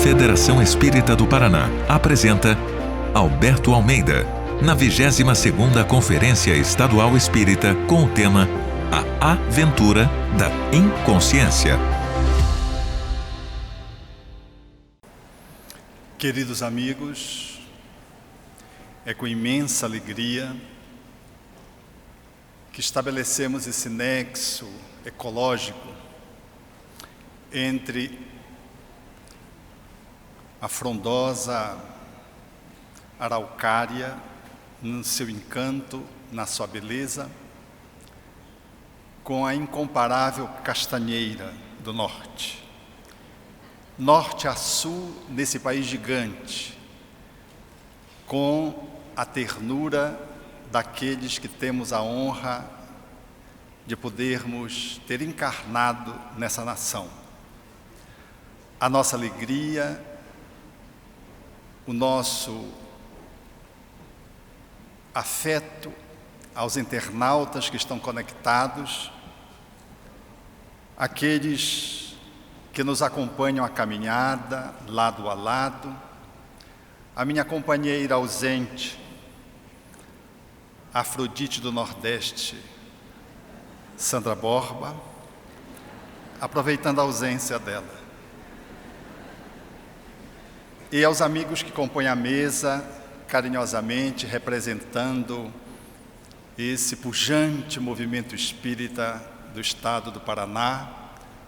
Federação Espírita do Paraná apresenta Alberto Almeida, na 22ª Conferência Estadual Espírita, com o tema A Aventura da Inconsciência. Queridos amigos, é com imensa alegria que estabelecemos esse nexo ecológico entre a frondosa araucária, no seu encanto, na sua beleza, com a incomparável castanheira do norte. Norte a sul, nesse país gigante, com a ternura daqueles que temos a honra de podermos ter encarnado nessa nação. A nossa alegria, o nosso afeto aos internautas que estão conectados, aqueles que nos acompanham a caminhada, lado a lado, a minha companheira ausente, Afrodite do Nordeste, Sandra Borba, aproveitando a ausência dela. E aos amigos que compõem a mesa, carinhosamente representando esse pujante movimento espírita do Estado do Paraná,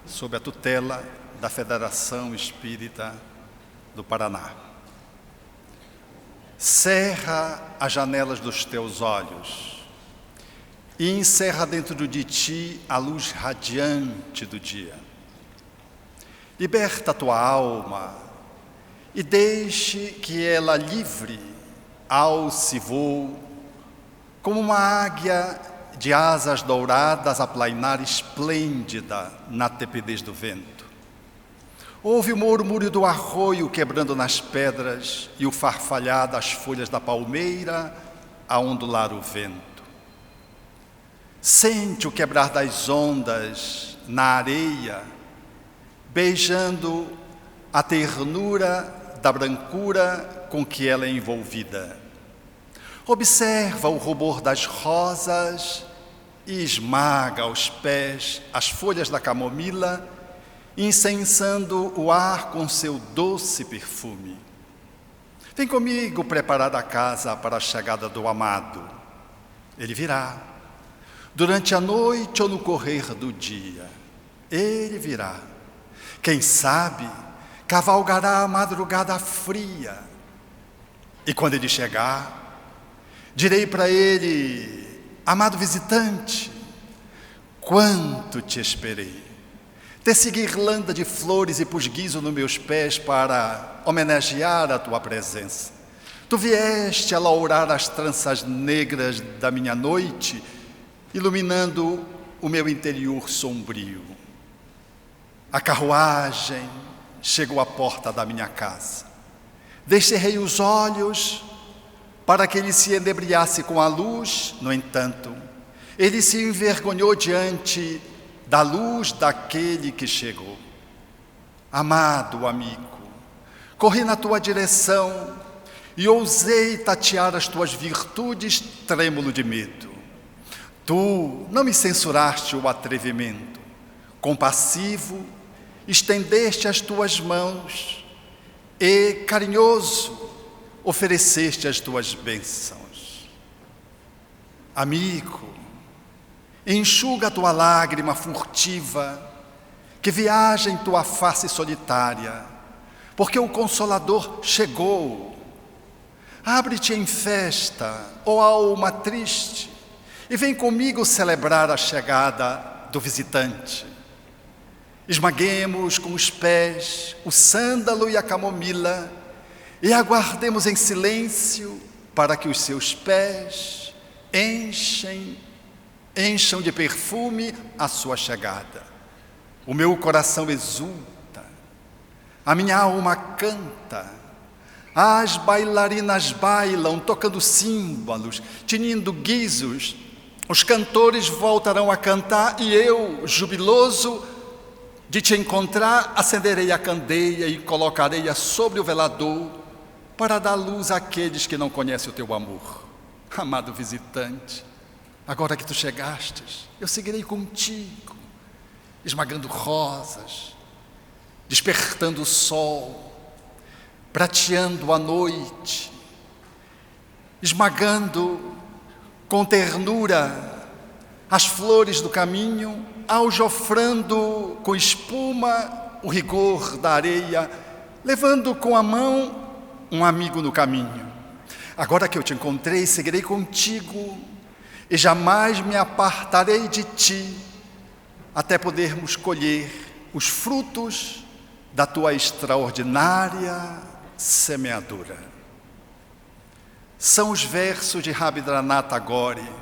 sob a tutela da Federação Espírita do Paraná. Cerra as janelas dos teus olhos e encerra dentro de ti a luz radiante do dia. Liberta a tua alma e deixe que ela livre alce voo, como uma águia de asas douradas a plainar esplêndida na tepidez do vento. Ouve o murmúrio do arroio quebrando nas pedras e o farfalhar das folhas da palmeira a ondular o vento. Sente o quebrar das ondas na areia, beijando a ternura da brancura com que ela é envolvida. Observa o rubor das rosas e esmaga aos pés as folhas da camomila, incensando o ar com seu doce perfume. Vem comigo preparar a casa para a chegada do amado. Ele virá, durante a noite ou no correr do dia. Ele virá. Quem sabe, cavalgará a madrugada fria. E quando ele chegar, direi para ele: amado visitante, quanto te esperei. Teci guirlanda de flores e pusguizo nos meus pés para homenagear a tua presença. Tu vieste a lourar as tranças negras da minha noite, iluminando o meu interior sombrio. A carruagem chegou à porta da minha casa. Descerrei os olhos para que ele se enebriasse com a luz. No entanto, ele se envergonhou diante da luz daquele que chegou. Amado amigo, corri na tua direção e ousei tatear as tuas virtudes, trêmulo de medo. Tu não me censuraste o atrevimento. Compassivo, estendeste as tuas mãos e, carinhoso, ofereceste as tuas bênçãos. Amigo, enxuga a tua lágrima furtiva que viaja em tua face solitária, porque o Consolador chegou. Abre-te em festa, ó alma triste, e vem comigo celebrar a chegada do visitante. Esmaguemos com os pés o sândalo e a camomila e aguardemos em silêncio para que os seus pés encham de perfume a sua chegada. O meu coração exulta, a minha alma canta, as bailarinas bailam, tocando símbolos, tinindo guizos. Os cantores voltarão a cantar e eu, jubiloso, De te encontrar, acenderei a candeia e colocarei-a sobre o velador para dar luz àqueles que não conhecem o teu amor. Amado visitante, agora que tu chegastes, eu seguirei contigo, esmagando rosas, despertando o sol, prateando a noite, esmagando com ternura as flores do caminho, aljofrando com espuma o rigor da areia, levando com a mão um amigo no caminho. Agora que eu te encontrei, seguirei contigo e jamais me apartarei de ti, até podermos colher os frutos da tua extraordinária semeadura. São os versos de Rabindranath Tagore,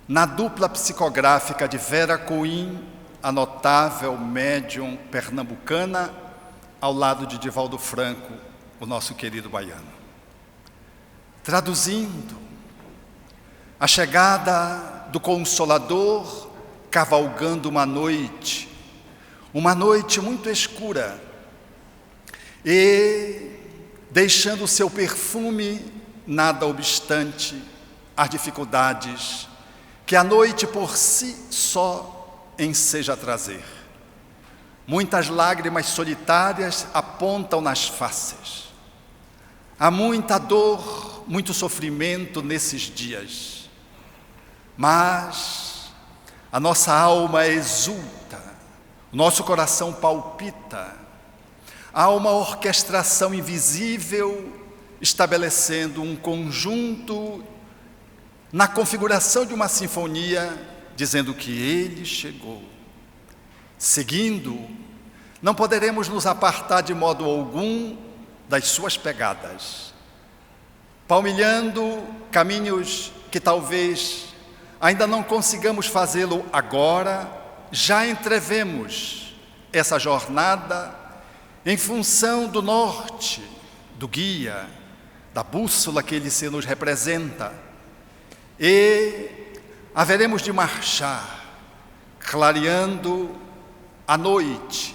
na dupla psicográfica de Vera Coim, a notável médium pernambucana, ao lado de Divaldo Franco, o nosso querido baiano. Traduzindo, a chegada do Consolador cavalgando uma noite muito escura, e deixando o seu perfume, nada obstante as dificuldades que a noite por si só enseja trazer. Muitas lágrimas solitárias apontam nas faces. Há muita dor, muito sofrimento nesses dias. Mas a nossa alma exulta, o nosso coração palpita. Há uma orquestração invisível estabelecendo um conjunto na configuração de uma sinfonia, dizendo que Ele chegou. Seguindo, não poderemos nos apartar de modo algum das suas pegadas, palmilhando caminhos que talvez ainda não consigamos fazê-lo agora, já entrevemos essa jornada em função do norte, do guia, da bússola que Ele se nos representa, e haveremos de marchar, clareando a noite,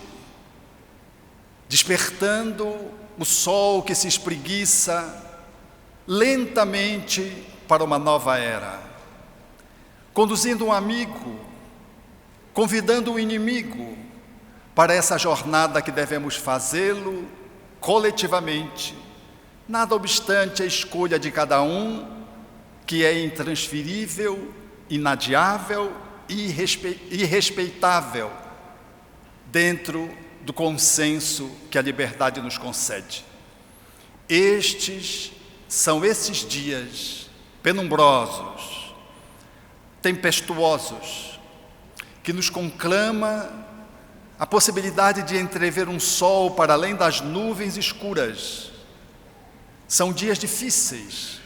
despertando o sol que se espreguiça lentamente para uma nova era, conduzindo um amigo, convidando um inimigo para essa jornada que devemos fazê-lo coletivamente, nada obstante a escolha de cada um, que é intransferível, inadiável e irrespeitável dentro do consenso que a liberdade nos concede. Estes são esses dias penumbrosos, tempestuosos, que nos conclama a possibilidade de entrever um sol para além das nuvens escuras. São dias difíceis,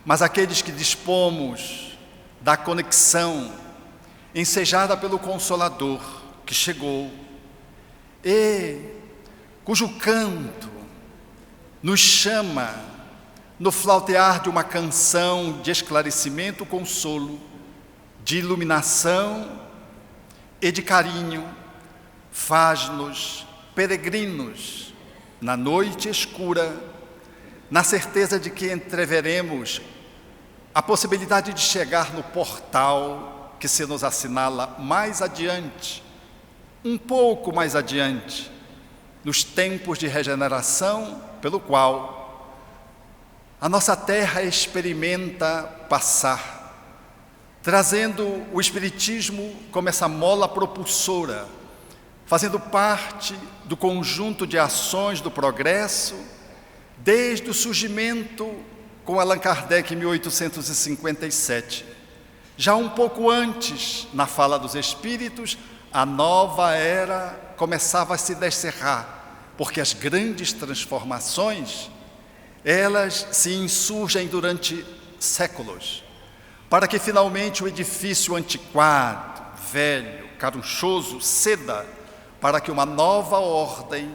mas aqueles que dispomos da conexão ensejada pelo Consolador que chegou e cujo canto nos chama no flautear de uma canção de esclarecimento, consolo, de iluminação e de carinho, faz-nos peregrinos na noite escura, na certeza de que entreveremos a possibilidade de chegar no portal que se nos assinala mais adiante, um pouco mais adiante, nos tempos de regeneração pelo qual a nossa terra experimenta passar, trazendo o Espiritismo como essa mola propulsora, fazendo parte do conjunto de ações do progresso, desde o surgimento com Allan Kardec em 1857. Já um pouco antes, na fala dos Espíritos, a nova era começava a se descerrar, porque as grandes transformações, elas se insurgem durante séculos, para que finalmente o edifício antiquado, velho, carunchoso, ceda para que uma nova ordem,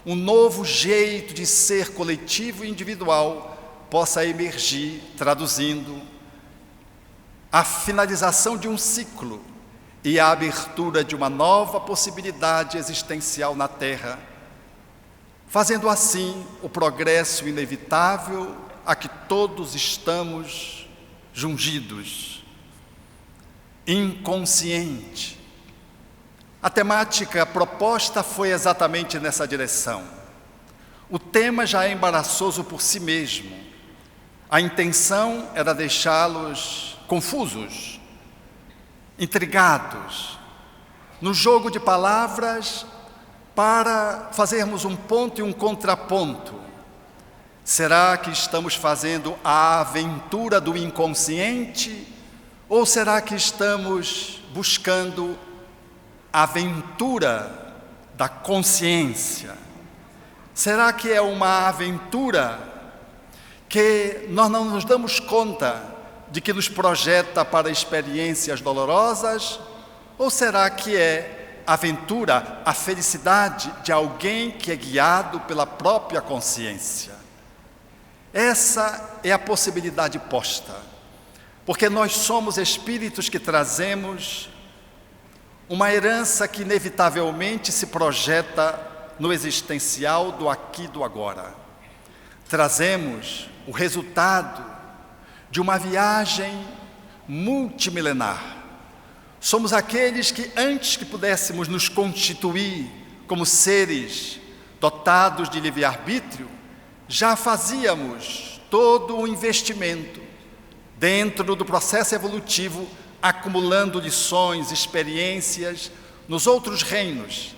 um novo jeito de ser coletivo e individual possa emergir, traduzindo a finalização de um ciclo e a abertura de uma nova possibilidade existencial na Terra, fazendo assim o progresso inevitável a que todos estamos jungidos. Inconsciente. A temática proposta foi exatamente nessa direção. O tema já é embaraçoso por si mesmo. A intenção era deixá-los confusos, intrigados, no jogo de palavras, para fazermos um ponto e um contraponto. Será que estamos fazendo a aventura do inconsciente? Ou será que estamos buscando a aventura da consciência? Será que é uma aventura que nós não nos damos conta de que nos projeta para experiências dolorosas? Ou será que é a aventura, a felicidade de alguém que é guiado pela própria consciência? Essa é a possibilidade posta, porque nós somos espíritos que trazemos uma herança que inevitavelmente se projeta no existencial do aqui e do agora. Trazemos o resultado de uma viagem multimilenar. Somos aqueles que, antes que pudéssemos nos constituir como seres dotados de livre-arbítrio, já fazíamos todo o investimento dentro do processo evolutivo, acumulando lições, experiências nos outros reinos,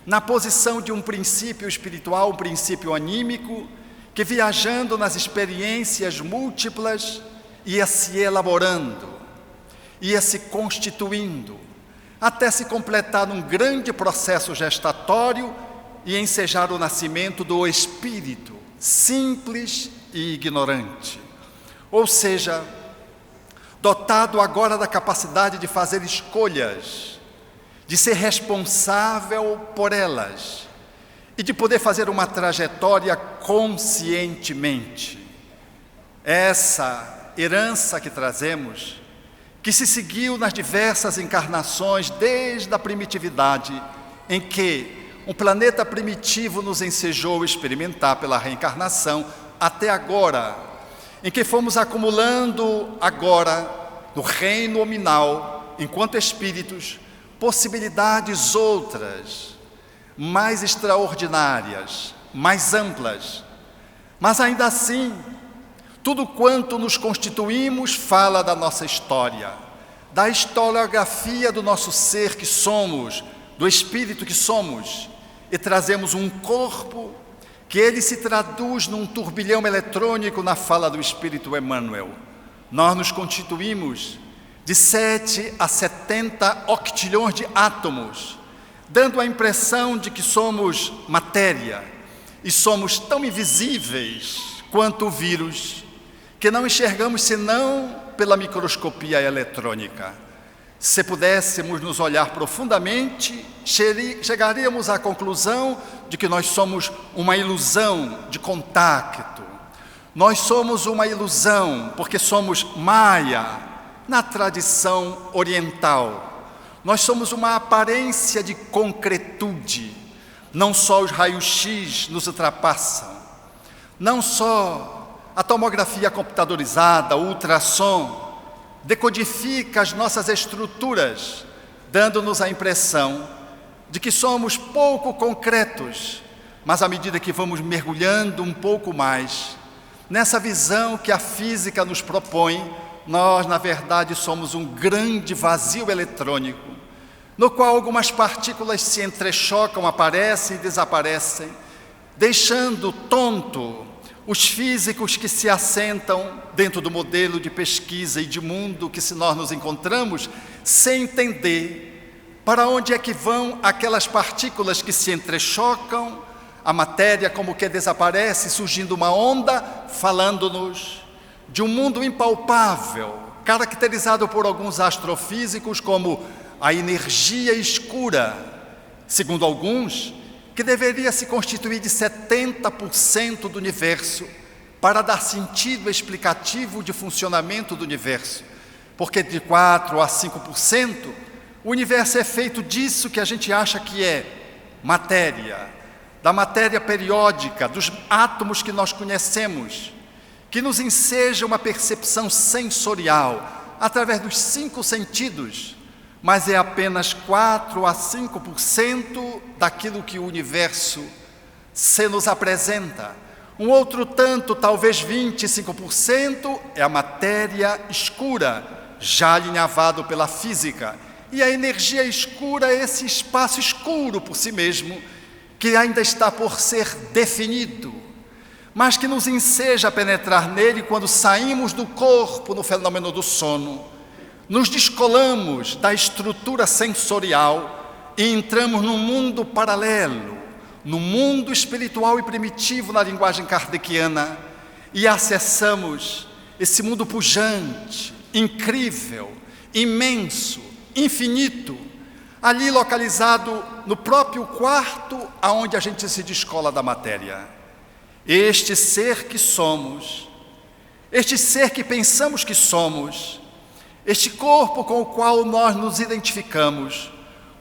na posição de um princípio espiritual, um princípio anímico, que viajando nas experiências múltiplas ia se elaborando, ia se constituindo, até se completar num grande processo gestatório e ensejar o nascimento do espírito simples e ignorante. Ou seja, dotado agora da capacidade de fazer escolhas, de ser responsável por elas e de poder fazer uma trajetória conscientemente. Essa herança que trazemos, que se seguiu nas diversas encarnações desde a primitividade, em que um planeta primitivo nos ensejou experimentar pela reencarnação, até agora, em que fomos acumulando agora, no reino nominal, enquanto espíritos, possibilidades outras, mais extraordinárias, mais amplas. Mas ainda assim, tudo quanto nos constituímos fala da nossa história, da historiografia do nosso ser que somos, do espírito que somos, e trazemos um corpo que ele se traduz num turbilhão eletrônico na fala do Espírito Emmanuel. Nós nos constituímos de 7 a 70 octilhões de átomos, dando a impressão de que somos matéria, e somos tão invisíveis quanto o vírus, que não enxergamos senão pela microscopia eletrônica. Se pudéssemos nos olhar profundamente, chegaríamos à conclusão de que nós somos uma ilusão de contacto. Nós somos uma ilusão porque somos Maya, na tradição oriental. Nós somos uma aparência de concretude. Não só os raios-x nos ultrapassam, não só a tomografia computadorizada, o ultrassom, decodifica as nossas estruturas, dando-nos a impressão de que somos pouco concretos, mas à medida que vamos mergulhando um pouco mais nessa visão que a física nos propõe, nós, na verdade, somos um grande vazio eletrônico, no qual algumas partículas se entrechocam, aparecem e desaparecem, deixando tonto os físicos que se assentam dentro do modelo de pesquisa e de mundo que se nós nos encontramos, sem entender para onde é que vão aquelas partículas que se entrechocam, a matéria como que desaparece, surgindo uma onda, falando-nos de um mundo impalpável, caracterizado por alguns astrofísicos como a energia escura, segundo alguns, que deveria se constituir de 70% do universo para dar sentido explicativo de funcionamento do universo, porque de 4 a 5% O universo é feito disso que a gente acha que é matéria, da matéria periódica, dos átomos que nós conhecemos, que nos enseja uma percepção sensorial através dos 5 sentidos, mas é apenas 4 a 5% daquilo que o universo se nos apresenta. Um outro tanto, talvez 25%, é a matéria escura, já alinhavado pela física. E a energia escura é esse espaço escuro por si mesmo, que ainda está por ser definido, mas que nos enseja a penetrar nele quando saímos do corpo no fenômeno do sono, nos descolamos da estrutura sensorial e entramos num mundo paralelo, no mundo espiritual e primitivo na linguagem kardeciana, e acessamos esse mundo pujante, incrível, imenso, infinito, ali localizado no próprio quarto aonde a gente se descola da matéria. Este ser que somos, este ser que pensamos que somos, este corpo com o qual nós nos identificamos,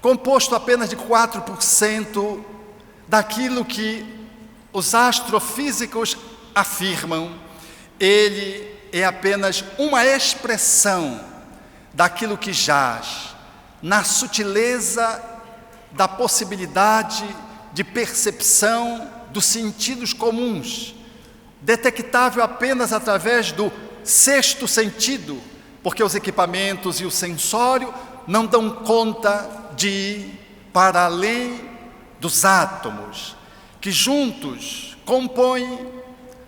composto apenas de 4% daquilo que os astrofísicos afirmam, ele é apenas uma expressão daquilo que jaz na sutileza da possibilidade de percepção dos sentidos comuns, detectável apenas através do 6º sentido, porque os equipamentos e o sensório não dão conta de ir para além dos átomos, que juntos compõem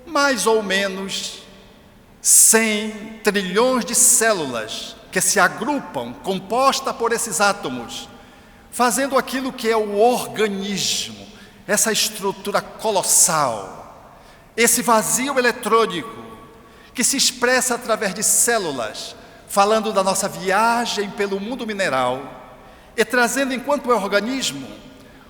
mais ou menos 100 trilhões de células que se agrupam, composta por esses átomos, fazendo aquilo que é o organismo, essa estrutura colossal, esse vazio eletrônico que se expressa através de células, falando da nossa viagem pelo mundo mineral e trazendo, enquanto é organismo,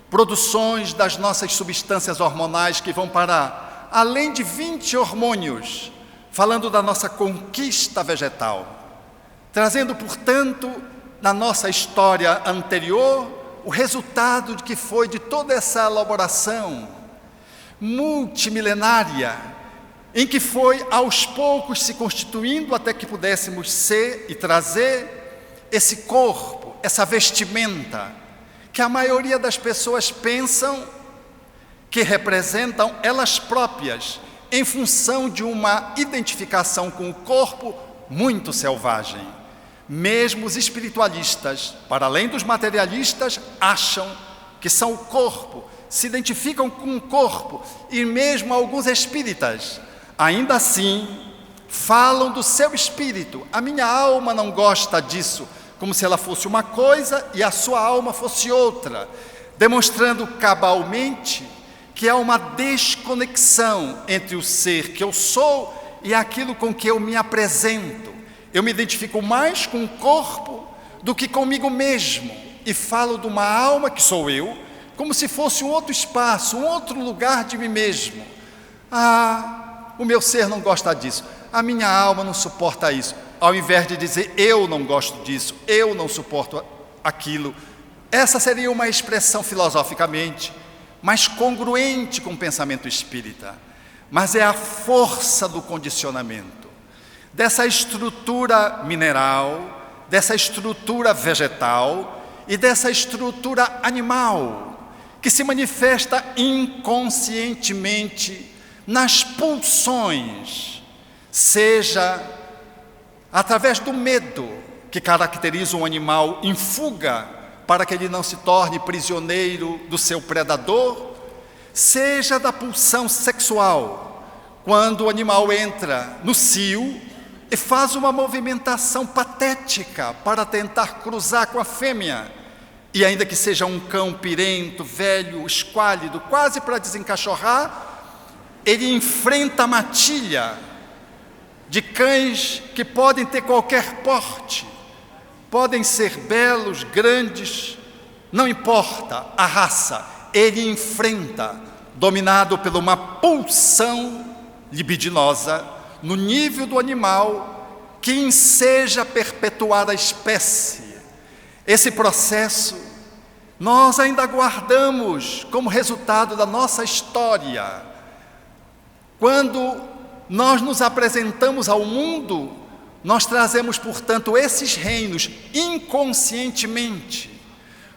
produções das nossas substâncias hormonais que vão para além de 20 hormônios, falando da nossa conquista vegetal, trazendo, portanto, na nossa história anterior, o resultado de que foi de toda essa elaboração multimilenária, em que foi aos poucos se constituindo até que pudéssemos ser e trazer esse corpo, essa vestimenta, que a maioria das pessoas pensam que representam elas próprias, em função de uma identificação com o corpo muito selvagem. Mesmo os espiritualistas, para além dos materialistas, acham que são o corpo, se identificam com o corpo, e mesmo alguns espíritas, ainda assim, falam do seu espírito. A minha alma não gosta disso, como se ela fosse uma coisa e a sua alma fosse outra, demonstrando cabalmente que há uma desconexão entre o ser que eu sou e aquilo com que eu me apresento. Eu me identifico mais com o corpo do que comigo mesmo e falo de uma alma que sou eu, como se fosse um outro espaço, um outro lugar de mim mesmo. O meu ser não gosta disso, a minha alma não suporta isso. Ao invés de dizer, eu não gosto disso, eu não suporto aquilo. Essa seria uma expressão filosoficamente mais congruente com o pensamento espírita. Mas é a força do condicionamento, dessa estrutura mineral, dessa estrutura vegetal e dessa estrutura animal, que se manifesta inconscientemente nas pulsões, seja através do medo que caracteriza um animal em fuga para que ele não se torne prisioneiro do seu predador, seja da pulsão sexual, quando o animal entra no cio e faz uma movimentação patética para tentar cruzar com a fêmea, e ainda que seja um cão pirento, velho, esquálido, quase para desencachorrar, ele enfrenta a matilha de cães que podem ter qualquer porte, podem ser belos, grandes, não importa a raça, ele enfrenta, dominado por uma pulsão libidinosa, no nível do animal, que enseja perpetuar a espécie. Esse processo nós ainda guardamos como resultado da nossa história. Quando nós nos apresentamos ao mundo, nós trazemos, portanto, esses reinos inconscientemente,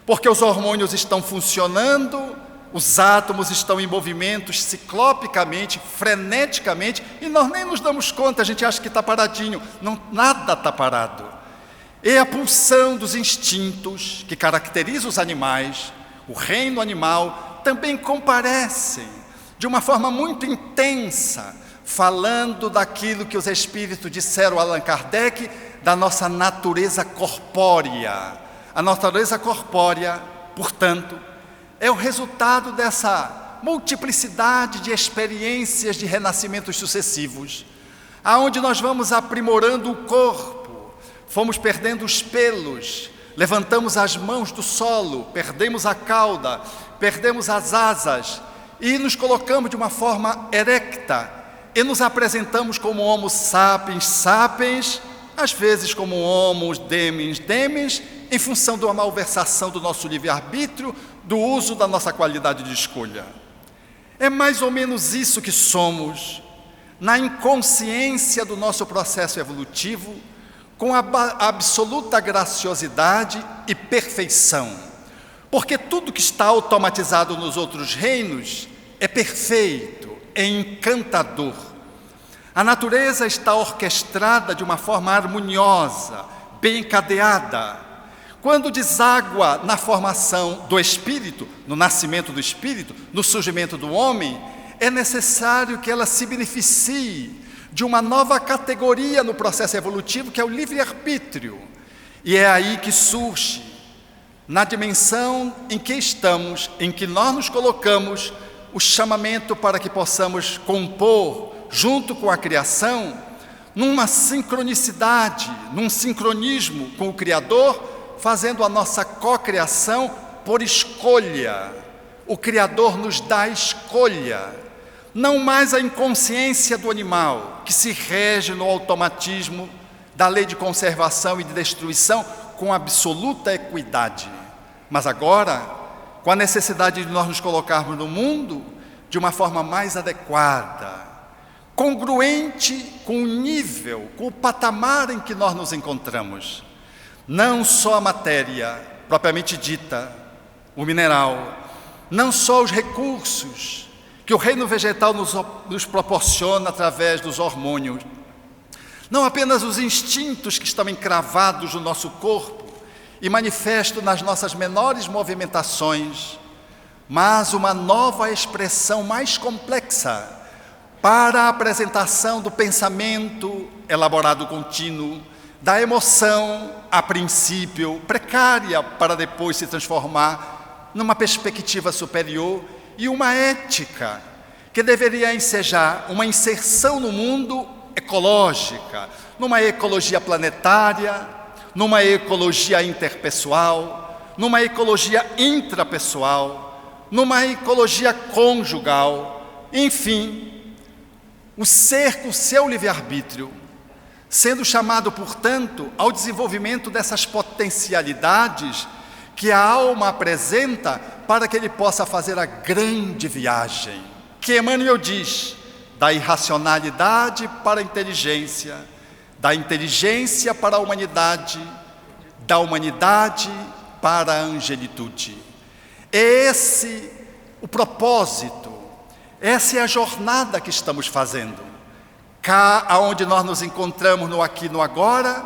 porque os hormônios estão funcionando, os átomos estão em movimento ciclopicamente, freneticamente, e nós nem nos damos conta, a gente acha que está paradinho. Não, nada está parado. É a pulsão dos instintos que caracteriza os animais, o reino animal, também comparecem de uma forma muito intensa, falando daquilo que os espíritos disseram a Allan Kardec, da nossa natureza corpórea. A natureza corpórea, portanto, é o resultado dessa multiplicidade de experiências de renascimentos sucessivos, aonde nós vamos aprimorando o corpo, fomos perdendo os pelos, levantamos as mãos do solo, perdemos a cauda, perdemos as asas e nos colocamos de uma forma erecta e nos apresentamos como Homo sapiens sapiens, às vezes como Homo demens demens, em função de uma malversação do nosso livre-arbítrio, do uso da nossa qualidade de escolha. É mais ou menos isso que somos, na inconsciência do nosso processo evolutivo, com a absoluta graciosidade e perfeição. Porque tudo que está automatizado nos outros reinos é perfeito, é encantador. A natureza está orquestrada de uma forma harmoniosa, bem encadeada. Quando deságua na formação do espírito, no nascimento do espírito, no surgimento do homem, é necessário que ela se beneficie de uma nova categoria no processo evolutivo, que é o livre-arbítrio. E é aí que surge, na dimensão em que estamos, em que nós nos colocamos, o chamamento para que possamos compor, junto com a criação, numa sincronicidade, num sincronismo com o Criador, fazendo a nossa cocriação por escolha. O Criador nos dá a escolha, não mais a inconsciência do animal, que se rege no automatismo da lei de conservação e de destruição com absoluta equidade, mas agora, com a necessidade de nós nos colocarmos no mundo de uma forma mais adequada, congruente com o nível, com o patamar em que nós nos encontramos. Não só a matéria propriamente dita, o mineral, não só os recursos que o reino vegetal nos proporciona através dos hormônios, não apenas os instintos que estão encravados no nosso corpo e manifestam nas nossas menores movimentações, mas uma nova expressão mais complexa para a apresentação do pensamento elaborado contínuo, da emoção, a princípio, precária, para depois se transformar numa perspectiva superior, e uma ética, que deveria ensejar uma inserção no mundo ecológica, numa ecologia planetária, numa ecologia interpessoal, numa ecologia intrapessoal, numa ecologia conjugal, enfim, o ser com seu livre-arbítrio, sendo chamado, portanto, ao desenvolvimento dessas potencialidades que a alma apresenta para que ele possa fazer a grande viagem, que Emmanuel diz, da irracionalidade para a inteligência, da inteligência para a humanidade, da humanidade para a angelitude. É esse o propósito, essa é a jornada que estamos fazendo. Cá, aonde nós nos encontramos no aqui e no agora,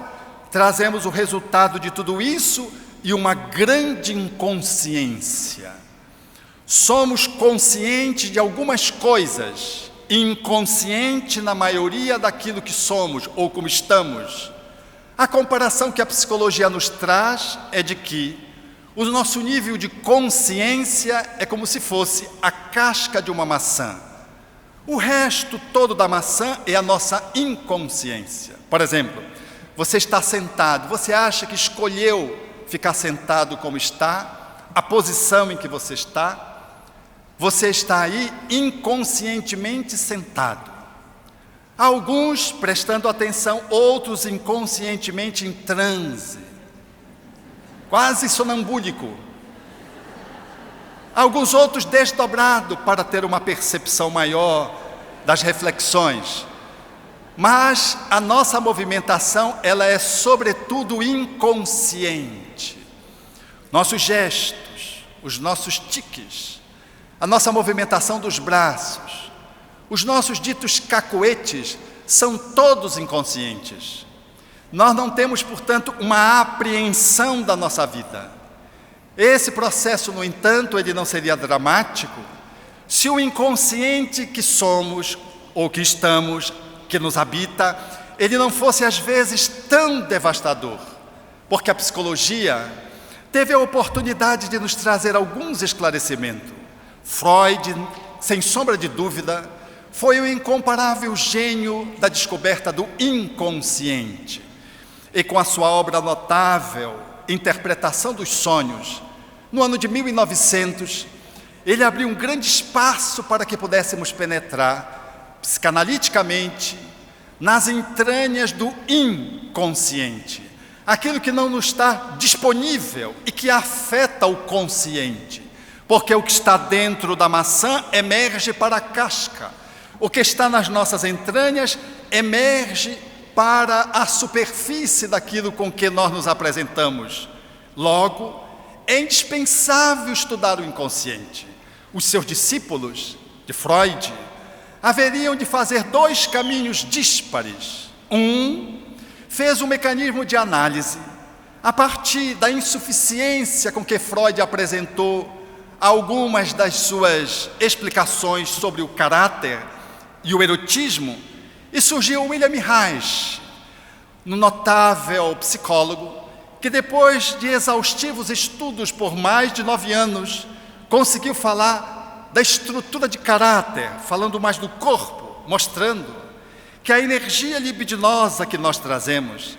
trazemos o resultado de tudo isso e uma grande inconsciência. Somos conscientes de algumas coisas, inconsciente na maioria daquilo que somos ou como estamos. A comparação que a psicologia nos traz é de que o nosso nível de consciência é como se fosse a casca de uma maçã. O resto todo da maçã é a nossa inconsciência. Por exemplo, você está sentado, você acha que escolheu ficar sentado como está, a posição em que você está aí inconscientemente sentado. Alguns prestando atenção, outros inconscientemente em transe, quase sonambúlico. Alguns outros desdobrado para ter uma percepção maior das reflexões. Mas a nossa movimentação, ela é sobretudo inconsciente. Nossos gestos, os nossos tiques, a nossa movimentação dos braços, os nossos ditos cacoetes, são todos inconscientes. Nós não temos, portanto, uma apreensão da nossa vida. Esse processo, no entanto, ele não seria dramático se o inconsciente que somos, ou que estamos, que nos habita, ele não fosse às vezes tão devastador, porque a psicologia teve a oportunidade de nos trazer alguns esclarecimentos. Freud, sem sombra de dúvida, foi o incomparável gênio da descoberta do inconsciente. E com a sua obra notável, Interpretação dos Sonhos, no ano de 1900, ele abriu um grande espaço para que pudéssemos penetrar, psicanaliticamente, nas entranhas do inconsciente, aquilo que não nos está disponível e que afeta o consciente, porque o que está dentro da maçã emerge para a casca, o que está nas nossas entranhas emerge para a superfície daquilo com que nós nos apresentamos. Logo, é indispensável estudar o inconsciente. Os seus discípulos, de Freud, haveriam de fazer dois caminhos díspares. Um fez um mecanismo de análise a partir da insuficiência com que Freud apresentou algumas das suas explicações sobre o caráter e o erotismo, e surgiu William Reich, um notável psicólogo, que depois de exaustivos estudos por mais de 9 anos, conseguiu falar da estrutura de caráter, falando mais do corpo, mostrando que a energia libidinosa que nós trazemos,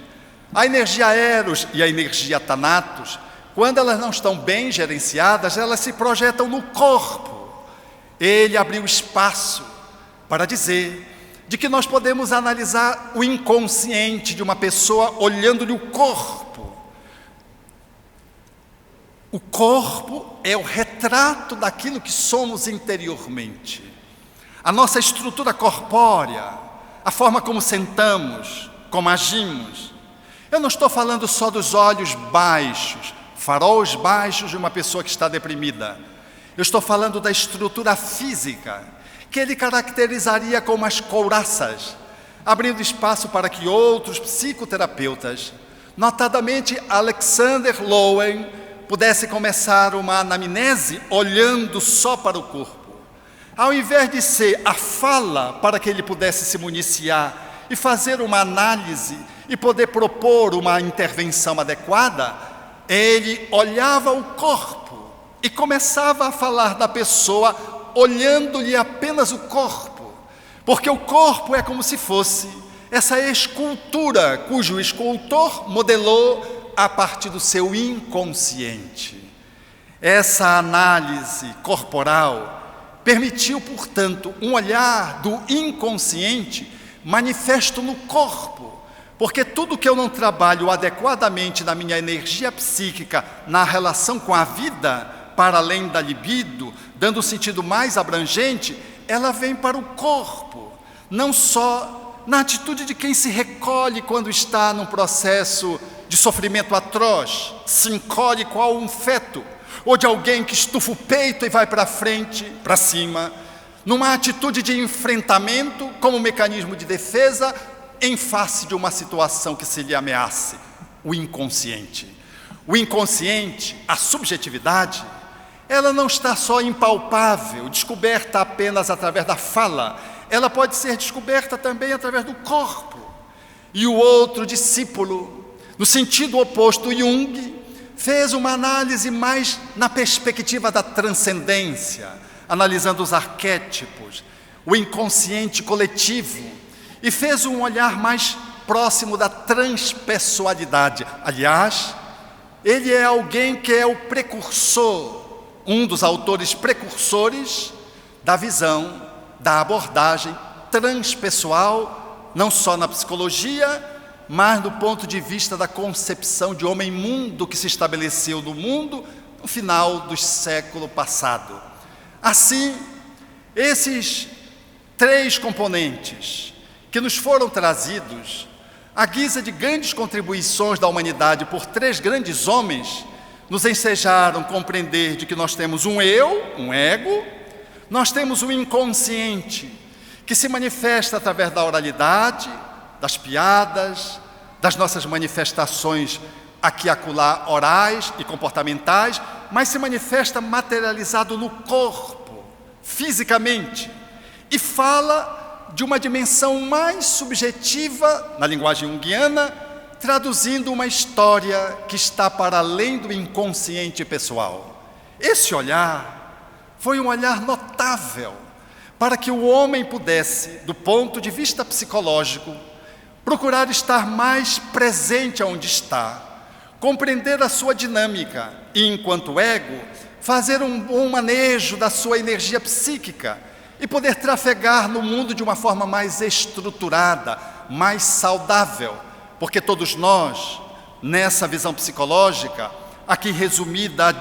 a energia eros e a energia thanatos, quando elas não estão bem gerenciadas, elas se projetam no corpo. Ele abriu espaço para dizer de que nós podemos analisar o inconsciente de uma pessoa olhando-lhe o corpo. O corpo é o retrato daquilo que somos interiormente. A nossa estrutura corpórea, a forma como sentamos, como agimos. Eu não estou falando só dos olhos baixos, faróis baixos de uma pessoa que está deprimida. Eu estou falando da estrutura física, que ele caracterizaria como as couraças, abrindo espaço para que outros psicoterapeutas, notadamente Alexander Lowen, pudesse começar uma anamnese olhando só para o corpo. Ao invés de ser a fala para que ele pudesse se municiar e fazer uma análise e poder propor uma intervenção adequada, ele olhava o corpo e começava a falar da pessoa olhando-lhe apenas o corpo, porque o corpo é como se fosse essa escultura cujo escultor modelou a partir do seu inconsciente. Essa análise corporal permitiu, portanto, um olhar do inconsciente manifesto no corpo, porque tudo que eu não trabalho adequadamente na minha energia psíquica, na relação com a vida, para além da libido, dando um sentido mais abrangente, ela vem para o corpo, não só na atitude de quem se recolhe quando está num processo de sofrimento atroz, se encolhe qual um feto, ou de alguém que estufa o peito e vai para frente, para cima, numa atitude de enfrentamento como mecanismo de defesa em face de uma situação que se lhe ameace, o inconsciente. O inconsciente, a subjetividade, ela não está só impalpável, descoberta apenas através da fala, ela pode ser descoberta também através do corpo. E o outro discípulo, no sentido oposto, Jung, fez uma análise mais na perspectiva da transcendência, analisando os arquétipos, o inconsciente coletivo, e fez um olhar mais próximo da transpessoalidade. Aliás, ele é alguém que é o precursor, um dos autores precursores da visão, da abordagem transpessoal, não só na psicologia, mas do ponto de vista da concepção de homem-mundo que se estabeleceu no mundo no final do século passado. Assim, esses 3 componentes que nos foram trazidos à guisa de grandes contribuições da humanidade por 3 grandes homens, nos ensejaram compreender de que nós temos um eu, um ego, nós temos um inconsciente que se manifesta através da oralidade, das piadas, das nossas manifestações aqui e acolá orais e comportamentais, mas se manifesta materializado no corpo, fisicamente, e fala de uma dimensão mais subjetiva, na linguagem junguiana, traduzindo uma história que está para além do inconsciente pessoal. Esse olhar foi um olhar notável para que o homem pudesse, do ponto de vista psicológico, procurar estar mais presente onde está, compreender a sua dinâmica e, enquanto ego, fazer um bom manejo da sua energia psíquica e poder trafegar no mundo de uma forma mais estruturada, mais saudável, porque todos nós, nessa visão psicológica, aqui resumida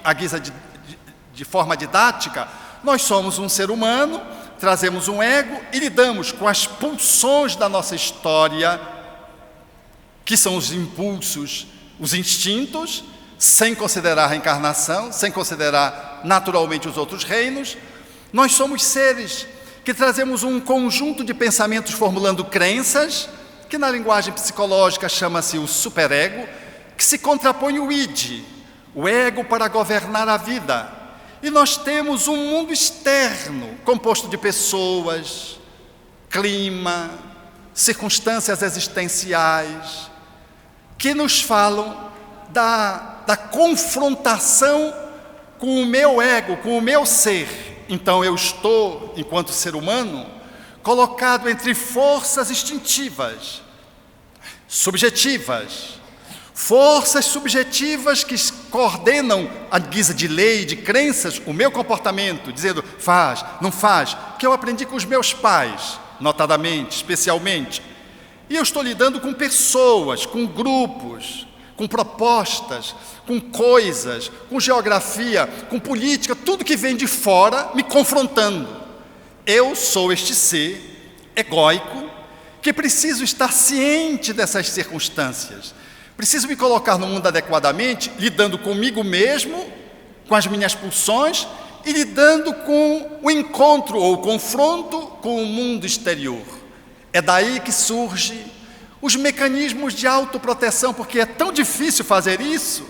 à guisa de forma didática, nós somos um ser humano, trazemos um ego e lidamos com as pulsões da nossa história, que são os impulsos, os instintos, sem considerar a reencarnação, sem considerar naturalmente os outros reinos. Nós somos seres que trazemos um conjunto de pensamentos formulando crenças, que na linguagem psicológica chama-se o superego, que se contrapõe o id, o ego para governar a vida. E nós temos um mundo externo, composto de pessoas, clima, circunstâncias existenciais, que nos falam da confrontação com o meu ego, com o meu ser. Então eu estou, enquanto ser humano, colocado entre forças instintivas, subjetivas, forças subjetivas que coordenam a guisa de lei, de crenças, o meu comportamento, dizendo faz, não faz, que eu aprendi com os meus pais, notadamente, especialmente. E eu estou lidando com pessoas, com grupos, com propostas, com coisas, com geografia, com política, tudo que vem de fora me confrontando. Eu sou este ser egóico que preciso estar ciente dessas circunstâncias. Preciso me colocar no mundo adequadamente, lidando comigo mesmo, com as minhas pulsões e lidando com o encontro ou o confronto com o mundo exterior. É daí que surgem os mecanismos de autoproteção, porque é tão difícil fazer isso,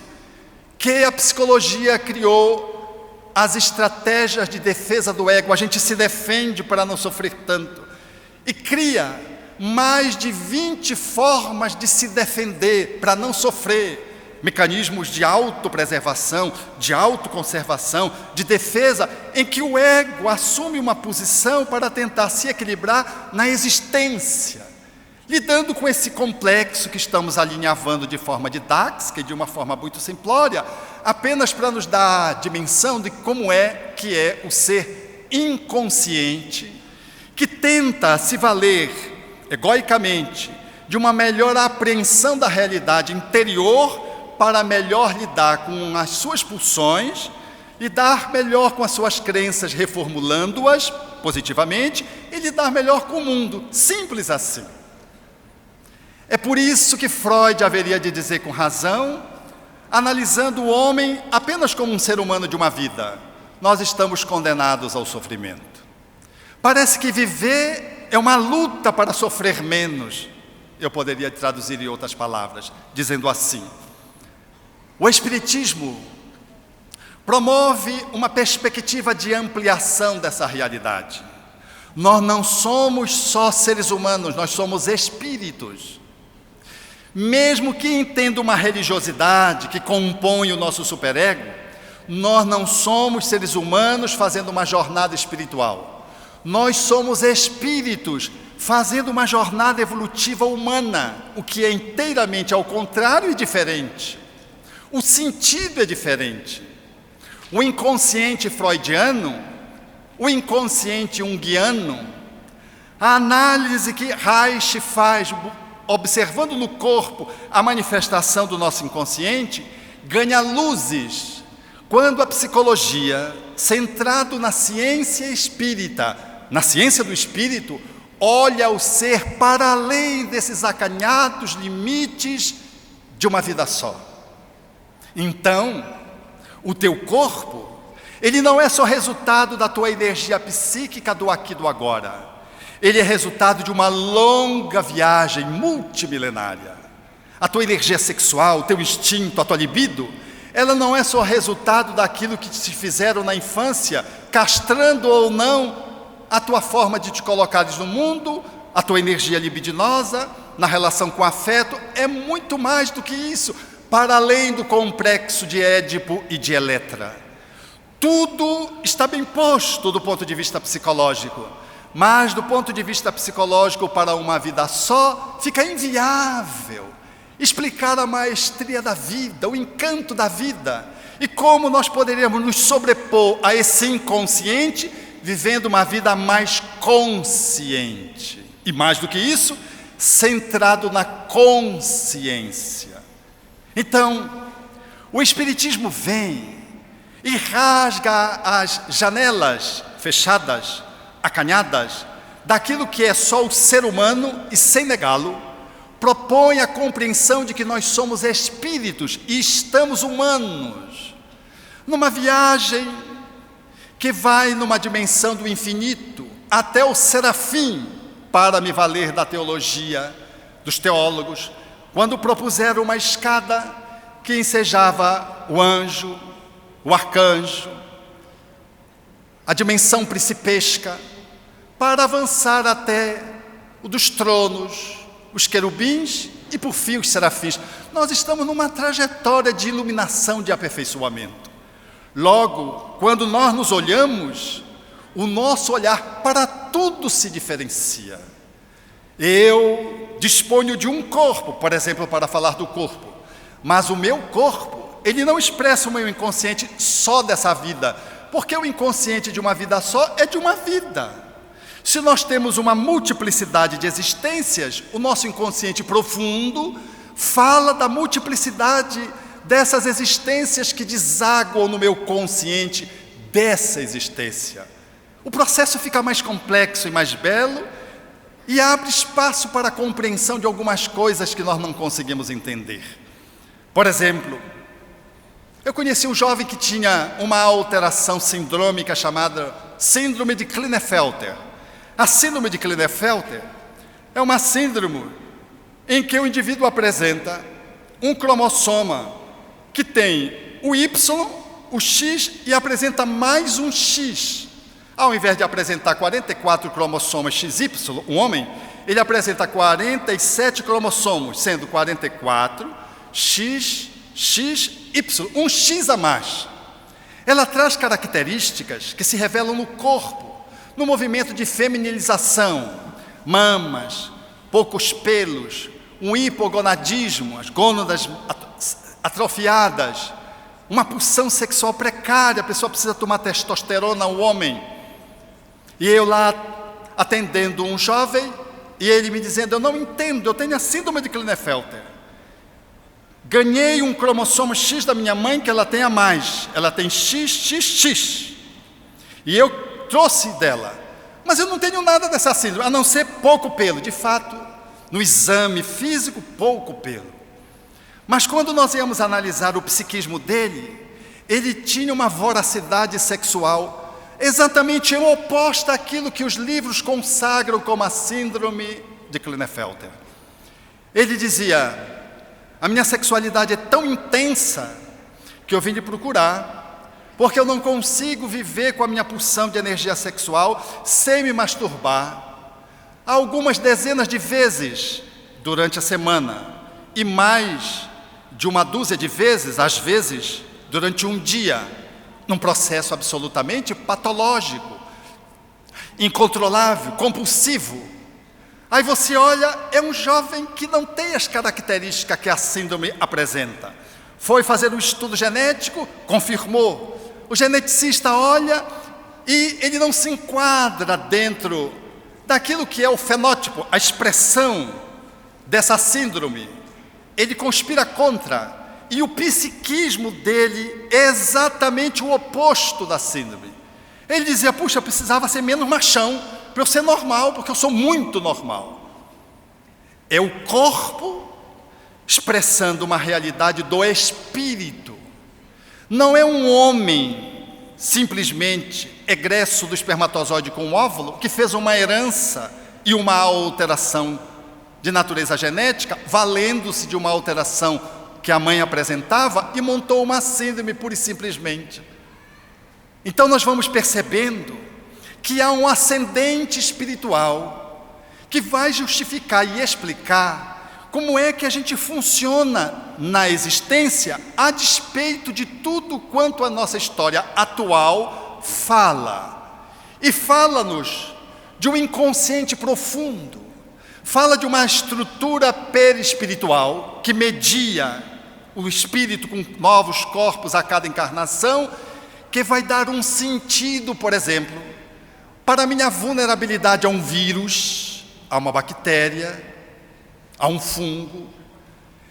que a psicologia criou as estratégias de defesa do ego. A gente se defende para não sofrer tanto e cria mais de 20 formas de se defender para não sofrer, mecanismos de autopreservação, de autoconservação, de defesa, em que o ego assume uma posição para tentar se equilibrar na existência, lidando com esse complexo que estamos alinhavando de forma didática e de uma forma muito simplória, apenas para nos dar a dimensão de como é que é o ser inconsciente, que tenta se valer egoicamente de uma melhor apreensão da realidade interior para melhor lidar com as suas pulsões, lidar melhor com as suas crenças, reformulando-as positivamente e lidar melhor com o mundo, simples assim. É por isso que Freud haveria de dizer com razão, analisando o homem apenas como um ser humano de uma vida, nós estamos condenados ao sofrimento. Parece que viver é uma luta para sofrer menos. Eu poderia traduzir em outras palavras, dizendo assim: o Espiritismo promove uma perspectiva de ampliação dessa realidade. Nós não somos só seres humanos, nós somos espíritos. Mesmo que entenda uma religiosidade que compõe o nosso superego, nós não somos seres humanos fazendo uma jornada espiritual. Nós somos espíritos fazendo uma jornada evolutiva humana, o que é inteiramente ao contrário e diferente. O sentido é diferente. O inconsciente freudiano, o inconsciente junguiano, a análise que Reich faz observando no corpo a manifestação do nosso inconsciente, ganha luzes quando a psicologia, centrado na ciência espírita, na ciência do espírito, olha o ser para além desses acanhados limites de uma vida só. Então, o teu corpo, ele não é só resultado da tua energia psíquica do aqui e do agora. Ele é resultado de uma longa viagem multimilenária. A tua energia sexual, o teu instinto, a tua libido, ela não é só resultado daquilo que te fizeram na infância, castrando ou não a tua forma de te colocares no mundo, a tua energia libidinosa, na relação com o afeto, é muito mais do que isso, para além do complexo de Édipo e de Eletra. Tudo está bem posto do ponto de vista psicológico, mas do ponto de vista psicológico, para uma vida só, fica inviável explicar a maestria da vida, o encanto da vida, e como nós poderíamos nos sobrepor a esse inconsciente, vivendo uma vida mais consciente. E mais do que isso, centrado na consciência. Então, o Espiritismo vem e rasga as janelas fechadas, acanhadas, daquilo que é só o ser humano e, sem negá-lo, propõe a compreensão de que nós somos espíritos e estamos humanos, numa viagem que vai numa dimensão do infinito, até o serafim, para me valer da teologia dos teólogos, quando propuseram uma escada que ensejava o anjo, o arcanjo, a dimensão principesca, para avançar até o dos tronos, os querubins e, por fim, os serafins. Nós estamos numa trajetória de iluminação, de aperfeiçoamento. Logo, quando nós nos olhamos, o nosso olhar para tudo se diferencia. Eu disponho de um corpo, por exemplo, para falar do corpo, mas o meu corpo, ele não expressa o meu inconsciente só dessa vida, porque o inconsciente de uma vida só é de uma vida. Se nós temos uma multiplicidade de existências, o nosso inconsciente profundo fala da multiplicidade dessas existências que desaguam no meu consciente dessa existência. O processo fica mais complexo e mais belo e abre espaço para a compreensão de algumas coisas que nós não conseguimos entender. Por exemplo, eu conheci um jovem que tinha uma alteração sindrômica chamada Síndrome de Klinefelter. A Síndrome de Klinefelter é uma síndrome em que o indivíduo apresenta um cromossoma que tem o Y, o X e apresenta mais um X. Ao invés de apresentar 44 cromossomas XY, um homem, ele apresenta 47 cromossomos, sendo 44, X, Y, um X a mais. Ela traz características que se revelam no corpo, no movimento de feminilização, mamas, poucos pelos, um hipogonadismo, as gônadas atrofiadas, uma pulsão sexual precária, a pessoa precisa tomar testosterona, o homem. E eu lá atendendo um jovem, e ele me dizendo, eu não entendo, eu tenho a síndrome de Klinefelter. Ganhei um cromossomo X da minha mãe que ela tem a mais, ela tem XXX. E eu trouxe dela, mas eu não tenho nada dessa síndrome, a não ser pouco pelo. De fato, no exame físico, pouco pelo. Mas quando nós íamos analisar o psiquismo dele, ele tinha uma voracidade sexual exatamente oposta àquilo que os livros consagram como a síndrome de Klinefelter. Ele dizia, a minha sexualidade é tão intensa que eu vim lhe procurar, porque eu não consigo viver com a minha pulsão de energia sexual sem me masturbar algumas dezenas de vezes durante a semana e mais de uma dúzia de vezes, às vezes, durante um dia, num processo absolutamente patológico, incontrolável, compulsivo. Aí você olha, é um jovem que não tem as características que a síndrome apresenta. Foi fazer um estudo genético, confirmou. O geneticista olha e ele não se enquadra dentro daquilo que é o fenótipo, a expressão dessa síndrome, ele conspira contra. E o psiquismo dele é exatamente o oposto da síndrome. Ele dizia, puxa, eu precisava ser menos machão, para eu ser normal, porque eu sou muito normal. É o corpo expressando uma realidade do espírito. Não é um homem simplesmente egresso do espermatozoide com o óvulo que fez uma herança e uma alteração de natureza genética, valendo-se de uma alteração que a mãe apresentava e montou uma síndrome pura e simplesmente. Então nós vamos percebendo que há um ascendente espiritual que vai justificar e explicar como é que a gente funciona na existência a despeito de tudo quanto a nossa história atual fala. E fala-nos de um inconsciente profundo, fala de uma estrutura perispiritual que media o espírito com novos corpos a cada encarnação, que vai dar um sentido, por exemplo, para a minha vulnerabilidade a um vírus, a uma bactéria, a um fungo.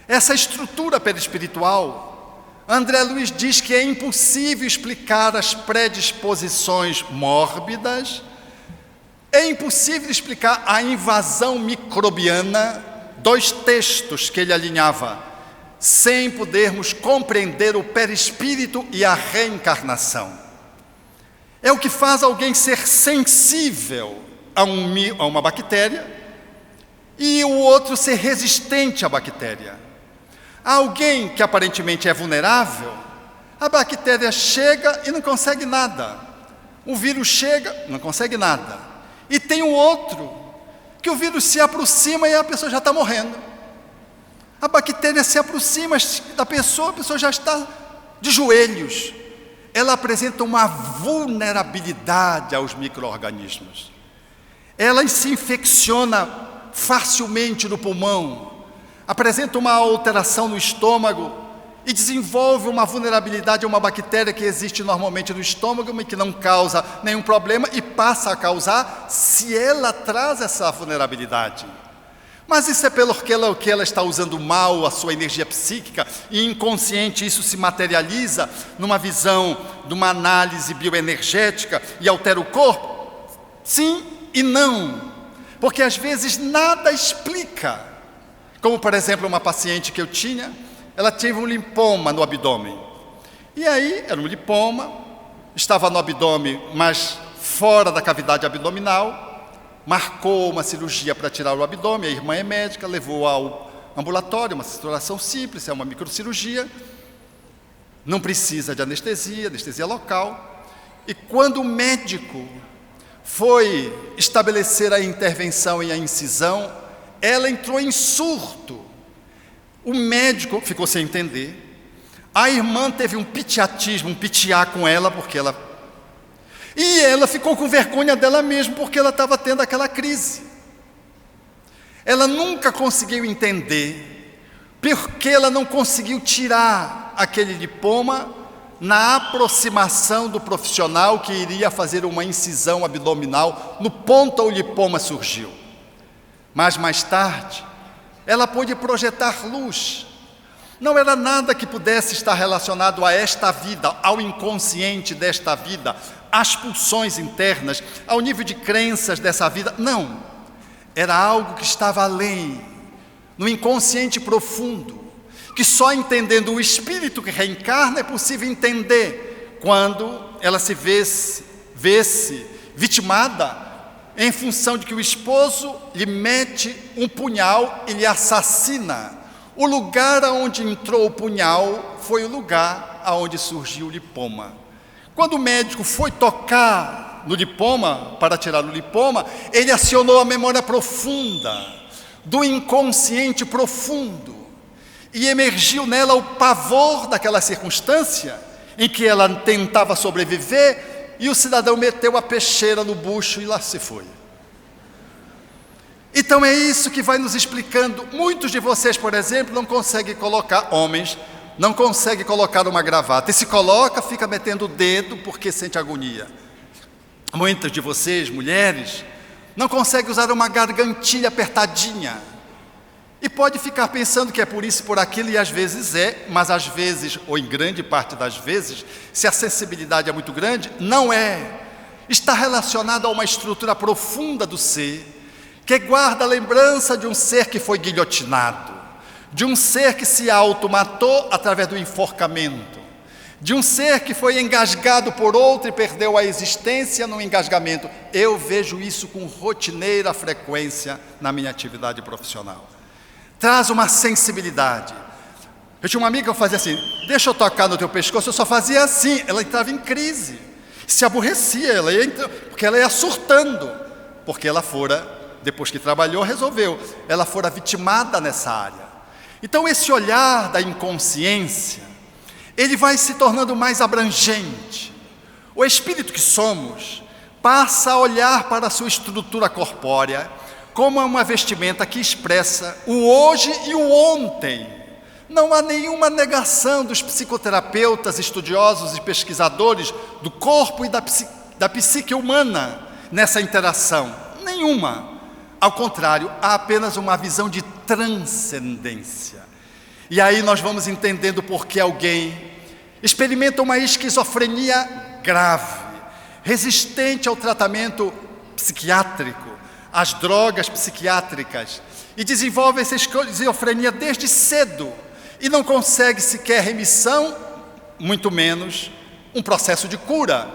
Essa estrutura perispiritual, André Luiz diz que é impossível explicar as predisposições mórbidas, é impossível explicar a invasão microbiana, 2 textos que ele alinhava, sem podermos compreender o perispírito e a reencarnação. É o que faz alguém ser sensível a uma bactéria e o outro ser resistente à bactéria. Há alguém que aparentemente é vulnerável, a bactéria chega e não consegue nada. O vírus chega, não consegue nada. E tem um outro, que o vírus se aproxima e a pessoa já está morrendo. A bactéria se aproxima da pessoa, a pessoa já está de joelhos. Ela apresenta uma vulnerabilidade aos micro-organismos. Ela se infecciona facilmente no pulmão, apresenta uma alteração no estômago e desenvolve uma vulnerabilidade a uma bactéria que existe normalmente no estômago, mas que não causa nenhum problema e passa a causar se ela traz essa vulnerabilidade. Mas isso é porque ela está usando mal a sua energia psíquica e inconsciente, isso se materializa numa visão de uma análise bioenergética e altera o corpo? Sim e não, porque às vezes nada explica. Como, por exemplo, uma paciente que eu tinha, ela teve um linfoma no abdômen. E aí, era um linfoma, estava no abdômen, mas fora da cavidade abdominal, marcou uma cirurgia para tirar o abdômen, a irmã é médica, levou ao ambulatório, uma situação simples, é uma microcirurgia, não precisa de anestesia local. E quando o médico foi estabelecer a intervenção e a incisão, ela entrou em surto. O médico ficou sem entender, a irmã teve um pitiatismo, um pitiar com ela, porque ela... E ela ficou com vergonha dela mesma, porque ela estava tendo aquela crise. Ela nunca conseguiu entender, porque ela não conseguiu tirar aquele lipoma na aproximação do profissional que iria fazer uma incisão abdominal no ponto onde o lipoma surgiu. Mas mais tarde, ela pôde projetar luz. Não era nada que pudesse estar relacionado a esta vida, ao inconsciente desta vida, às pulsões internas, ao nível de crenças dessa vida. Não, era algo que estava além, no inconsciente profundo, que só entendendo o espírito que reencarna é possível entender quando ela se vê-se vitimada em função de que o esposo lhe mete um punhal e lhe assassina. O lugar aonde entrou o punhal foi o lugar aonde surgiu o lipoma. Quando o médico foi tocar no lipoma, para tirar o lipoma, ele acionou a memória profunda, do inconsciente profundo, e emergiu nela o pavor daquela circunstância, em que ela tentava sobreviver, e o cidadão meteu a peixeira no bucho e lá se foi. Então é isso que vai nos explicando. Muitos de vocês, por exemplo, não conseguem colocar, homens, não consegue colocar uma gravata, e se coloca, fica metendo o dedo porque sente agonia. Muitas de vocês, mulheres, não conseguem usar uma gargantilha apertadinha, E pode ficar pensando que é por isso, por aquilo, e às vezes é, mas às vezes, ou em grande parte das vezes, se a sensibilidade é muito grande, não é. Está relacionado a uma estrutura profunda do ser, que guarda a lembrança de um ser que foi guilhotinado, de um ser que se automatou através do enforcamento, de um ser que foi engasgado por outro e perdeu a existência no engasgamento. Eu vejo isso com rotineira frequência na minha atividade profissional. Traz uma sensibilidade. Eu tinha uma amiga que eu fazia assim, deixa eu tocar no teu pescoço, eu só fazia assim, ela entrava em crise, se aborrecia, porque ela ia surtando, porque ela fora, depois que trabalhou, resolveu, ela fora vitimada nessa área. Então esse olhar da inconsciência, ele vai se tornando mais abrangente. O espírito que somos passa a olhar para a sua estrutura corpórea como uma vestimenta que expressa o hoje e o ontem. Não há nenhuma negação dos psicoterapeutas, estudiosos e pesquisadores do corpo e da psique humana nessa interação. Nenhuma. Ao contrário, há apenas uma visão de transcendência. E aí nós vamos entendendo por que alguém experimenta uma esquizofrenia grave, resistente ao tratamento psiquiátrico, às drogas psiquiátricas, e desenvolve essa esquizofrenia desde cedo, e não consegue sequer remissão, muito menos um processo de cura,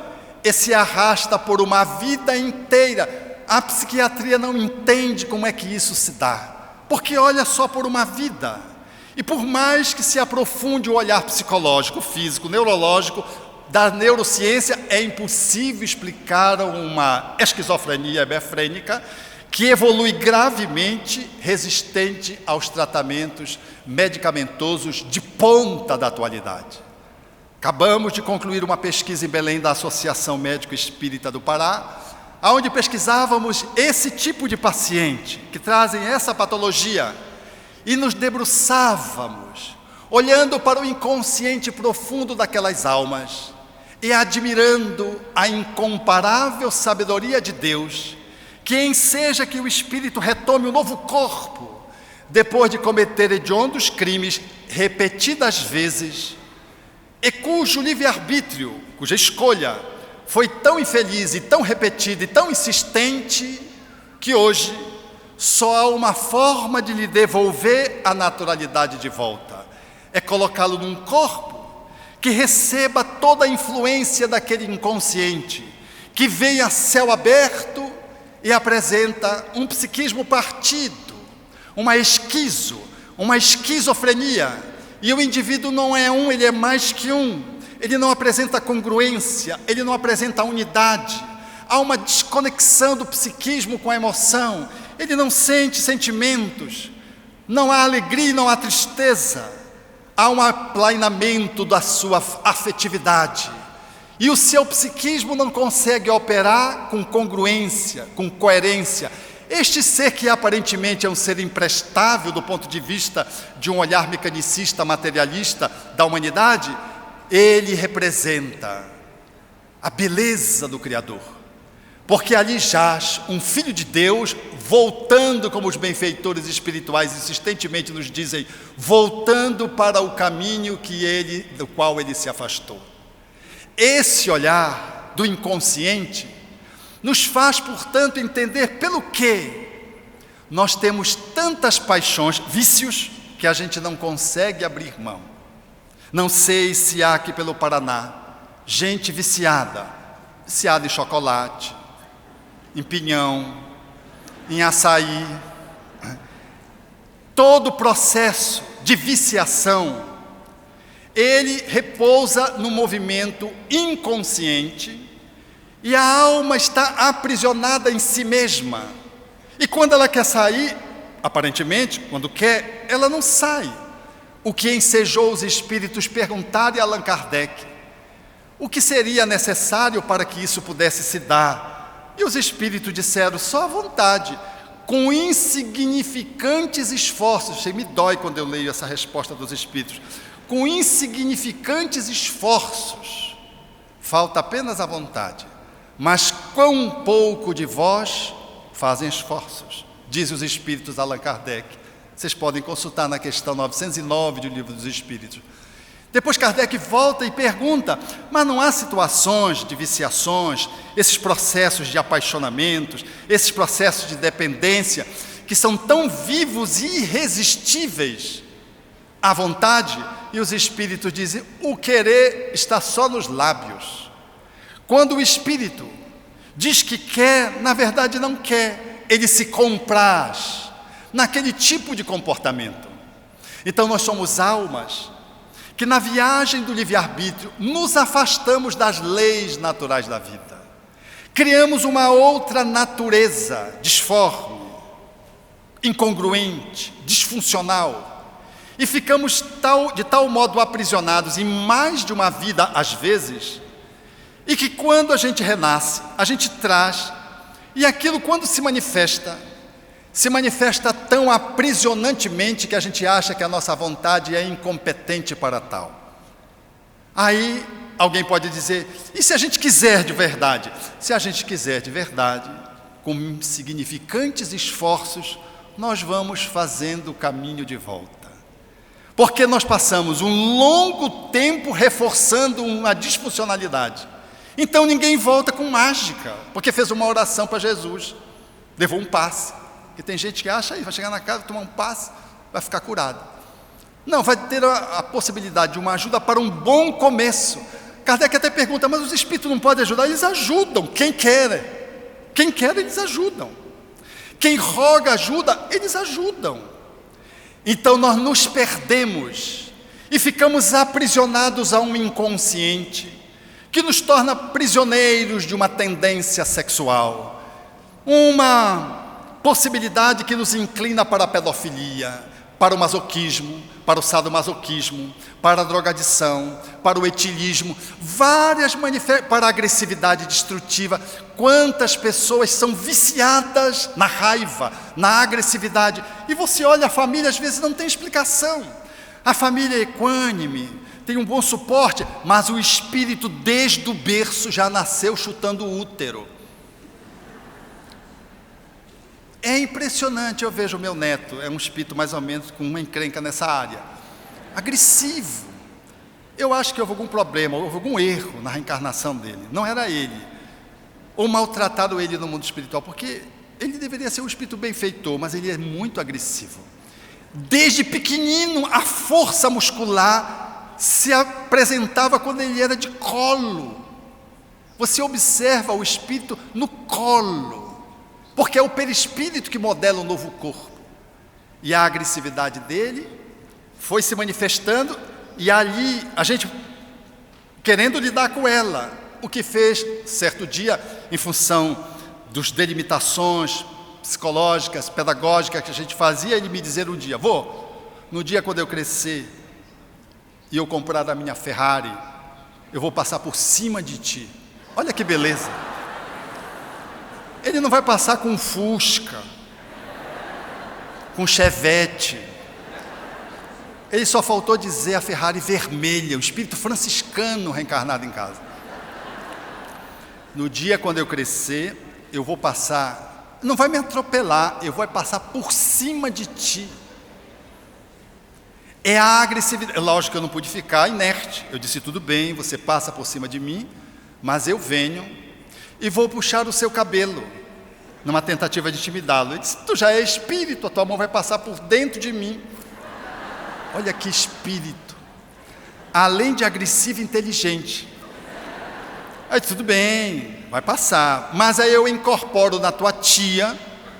e se arrasta por uma vida inteira. A psiquiatria não entende como é que isso se dá, porque olha só por uma vida, e por mais que se aprofunde o olhar psicológico, físico, neurológico, da neurociência, é impossível explicar uma esquizofrenia hebefrênica que evolui gravemente, resistente aos tratamentos medicamentosos de ponta da atualidade. Acabamos de concluir uma pesquisa em Belém da Associação Médico Espírita do Pará, onde pesquisávamos esse tipo de paciente, que trazem essa patologia, e nos debruçávamos, olhando para o inconsciente profundo daquelas almas, e admirando a incomparável sabedoria de Deus, que enseja que o espírito retome um novo corpo, depois de cometer hediondos crimes repetidas vezes, e cujo livre-arbítrio, cuja escolha foi tão infeliz e tão repetida e tão insistente, que hoje só há uma forma de lhe devolver a naturalidade de volta, é colocá-lo num corpo que receba toda a influência daquele inconsciente, que vem a céu aberto e apresenta um psiquismo partido, uma esquizofrenia, e o indivíduo não é um, ele é mais que um, ele não apresenta congruência, ele não apresenta unidade, há uma desconexão do psiquismo com a emoção, ele não sente sentimentos, não há alegria, não há tristeza, há um aplainamento da sua afetividade, e o seu psiquismo não consegue operar com congruência, com coerência. Este ser que aparentemente é um ser imprestável do ponto de vista de um olhar mecanicista, materialista da humanidade, ele representa a beleza do Criador, porque ali jaz um Filho de Deus voltando, como os benfeitores espirituais insistentemente nos dizem, voltando para o caminho do qual ele se afastou. Esse olhar do inconsciente nos faz, portanto, entender pelo que nós temos tantas paixões, vícios, que a gente não consegue abrir mão. Não sei se há aqui pelo Paraná gente viciada em chocolate, em pinhão, em açaí. Todo o processo de viciação, ele repousa no movimento inconsciente, e a alma está aprisionada em si mesma. E quando ela quer sair, aparentemente, quando quer, ela não sai. O que ensejou os espíritos perguntarem a Allan Kardec o que seria necessário para que isso pudesse se dar. E os espíritos disseram, só a vontade, com insignificantes esforços. Isso me dói quando eu leio essa resposta dos espíritos. Com insignificantes esforços, falta apenas a vontade. Mas quão pouco de vós fazem esforços, diz os espíritos Allan Kardec Vocês podem consultar na questão 909 do Livro dos Espíritos. Depois Kardec volta e pergunta, mas não há situações de viciações, esses processos de apaixonamentos, esses processos de dependência, que são tão vivos e irresistíveis à vontade? E os Espíritos dizem, o querer está só nos lábios. Quando o Espírito diz que quer, na verdade não quer, ele se compraz naquele tipo de comportamento. Então nós somos almas que na viagem do livre-arbítrio nos afastamos das leis naturais da vida. Criamos uma outra natureza disforme, incongruente, disfuncional, e ficamos de tal modo aprisionados em mais de uma vida às vezes, e que quando a gente renasce, a gente traz, e aquilo quando se manifesta tão aprisionantemente que a gente acha que a nossa vontade é incompetente para tal. Aí alguém pode dizer, e se a gente quiser de verdade? Se a gente quiser de verdade, com significantes esforços, nós vamos fazendo o caminho de volta. Porque nós passamos um longo tempo reforçando uma disfuncionalidade. Então ninguém volta com mágica, porque fez uma oração para Jesus, levou um passe. Porque tem gente que acha, vai chegar na casa, tomar um passe, vai ficar curado. Não, vai ter a possibilidade de uma ajuda para um bom começo. Kardec até pergunta, mas os espíritos não podem ajudar? Eles ajudam, quem quer. Quem quer, eles ajudam. Quem roga ajuda, eles ajudam. Então nós nos perdemos e ficamos aprisionados a um inconsciente que nos torna prisioneiros de uma tendência sexual, uma possibilidade que nos inclina para a pedofilia, para o masoquismo, para o sadomasoquismo, para a drogadição, para o etilismo, para a agressividade destrutiva. Quantas pessoas são viciadas na raiva, na agressividade? E você olha a família, às vezes não tem explicação. A família é equânime, tem um bom suporte, mas o espírito desde o berço já nasceu chutando o útero. É impressionante, eu vejo o meu neto, é um espírito mais ou menos com uma encrenca nessa área, agressivo. Eu acho que houve algum problema, houve algum erro na reencarnação dele, não era ele, ou maltrataram ele no mundo espiritual, porque ele deveria ser um espírito benfeitor, mas ele é muito agressivo. Desde pequenino, a força muscular se apresentava quando ele era de colo. Você observa o espírito no colo, porque é o perispírito que modela o novo corpo. E a agressividade dele foi se manifestando, e ali a gente querendo lidar com ela, o que fez certo dia, em função das delimitações psicológicas, pedagógicas que a gente fazia, ele me dizer um dia, vô, no dia quando eu crescer e eu comprar a minha Ferrari, eu vou passar por cima de ti. Olha que beleza. Ele não vai passar com Fusca, com Chevette. Ele só faltou dizer a Ferrari vermelha, o espírito franciscano reencarnado em casa. No dia quando eu crescer, eu vou passar, não vai me atropelar, eu vou passar por cima de ti. É a agressividade. Lógico que eu não pude ficar inerte. Eu disse, tudo bem, você passa por cima de mim, mas eu venho e vou puxar o seu cabelo, numa tentativa de intimidá-lo. Ele disse, tu já é espírito, a tua mão vai passar por dentro de mim. Olha que espírito, além de agressivo e inteligente. Aí tudo bem, vai passar, mas aí eu incorporo na tua tia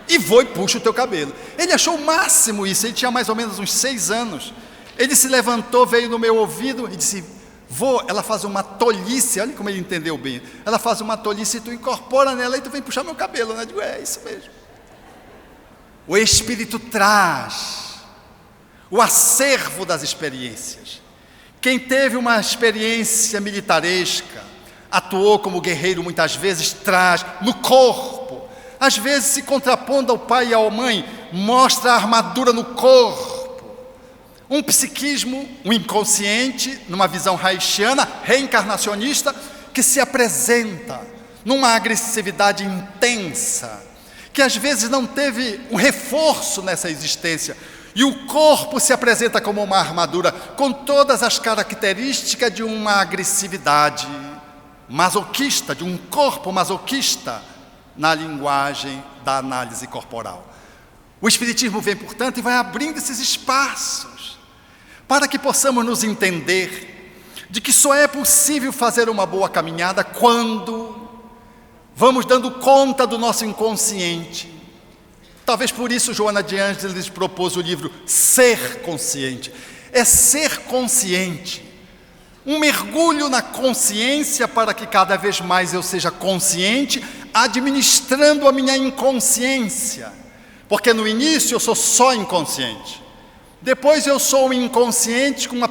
e vou e puxo o teu cabelo. Ele achou o máximo isso, ele tinha mais ou menos uns 6 anos. Ele se levantou, veio no meu ouvido e disse, vô, ela faz uma tolice, olha como ele entendeu bem. Ela faz uma tolice e tu incorpora nela e tu vem puxar meu cabelo, né? Eu digo, é isso mesmo. O Espírito traz o acervo das experiências. Quem teve uma experiência militaresca, atuou como guerreiro muitas vezes, traz no corpo. Às vezes se contrapondo ao pai e à mãe, mostra a armadura no corpo. Um psiquismo, um inconsciente, numa visão haitiana, reencarnacionista, que se apresenta numa agressividade intensa, que às vezes não teve um reforço nessa existência. E o corpo se apresenta como uma armadura, com todas as características de uma agressividade masoquista, de um corpo masoquista, na linguagem da análise corporal. O Espiritismo vem, portanto, e vai abrindo esses espaços, para que possamos nos entender de que só é possível fazer uma boa caminhada quando vamos dando conta do nosso inconsciente. Talvez por isso Joana de Ângeles propôs o livro Ser Consciente. É ser consciente, um mergulho na consciência para que cada vez mais eu seja consciente, administrando a minha inconsciência. Porque no início eu sou só inconsciente, depois eu sou um inconsciente com uma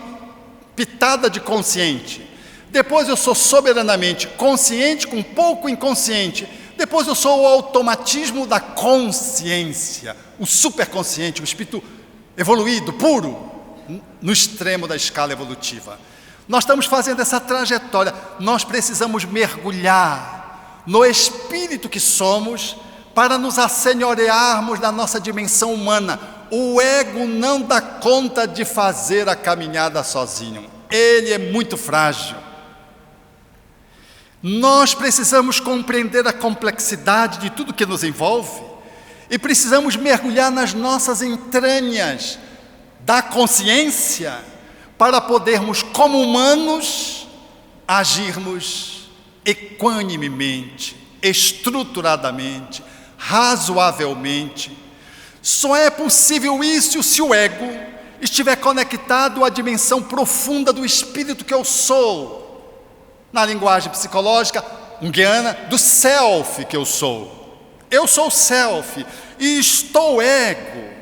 pitada de consciente, depois eu sou soberanamente consciente com pouco inconsciente, depois eu sou o automatismo da consciência, o superconsciente, o espírito evoluído, puro, no extremo da escala evolutiva. Nós estamos fazendo essa trajetória, nós precisamos mergulhar no espírito que somos para nos assenhorearmos da nossa dimensão humana. O ego não dá conta de fazer a caminhada sozinho, ele é muito frágil. Nós precisamos compreender a complexidade de tudo que nos envolve e precisamos mergulhar nas nossas entranhas da consciência para podermos, como humanos, agirmos equanimemente, estruturadamente, razoavelmente. Só é possível isso se o ego estiver conectado à dimensão profunda do espírito que eu sou. Na linguagem psicológica junguiana, do self que eu sou. Eu sou o self e estou ego.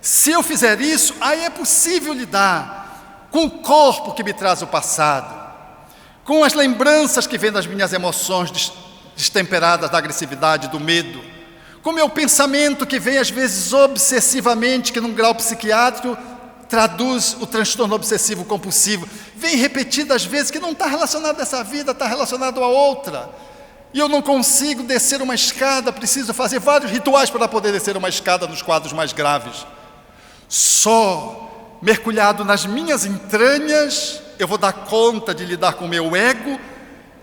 Se eu fizer isso, aí é possível lidar com o corpo que me traz o passado, com as lembranças que vêm das minhas emoções destemperadas da agressividade, do medo, com o meu pensamento que vem às vezes obsessivamente, que num grau psiquiátrico traduz o transtorno obsessivo compulsivo, vem repetidas vezes que não está relacionado a essa vida, está relacionado a outra, e eu não consigo descer uma escada, preciso fazer vários rituais para poder descer uma escada nos quadros mais graves. Só mergulhado nas minhas entranhas eu vou dar conta de lidar com o meu ego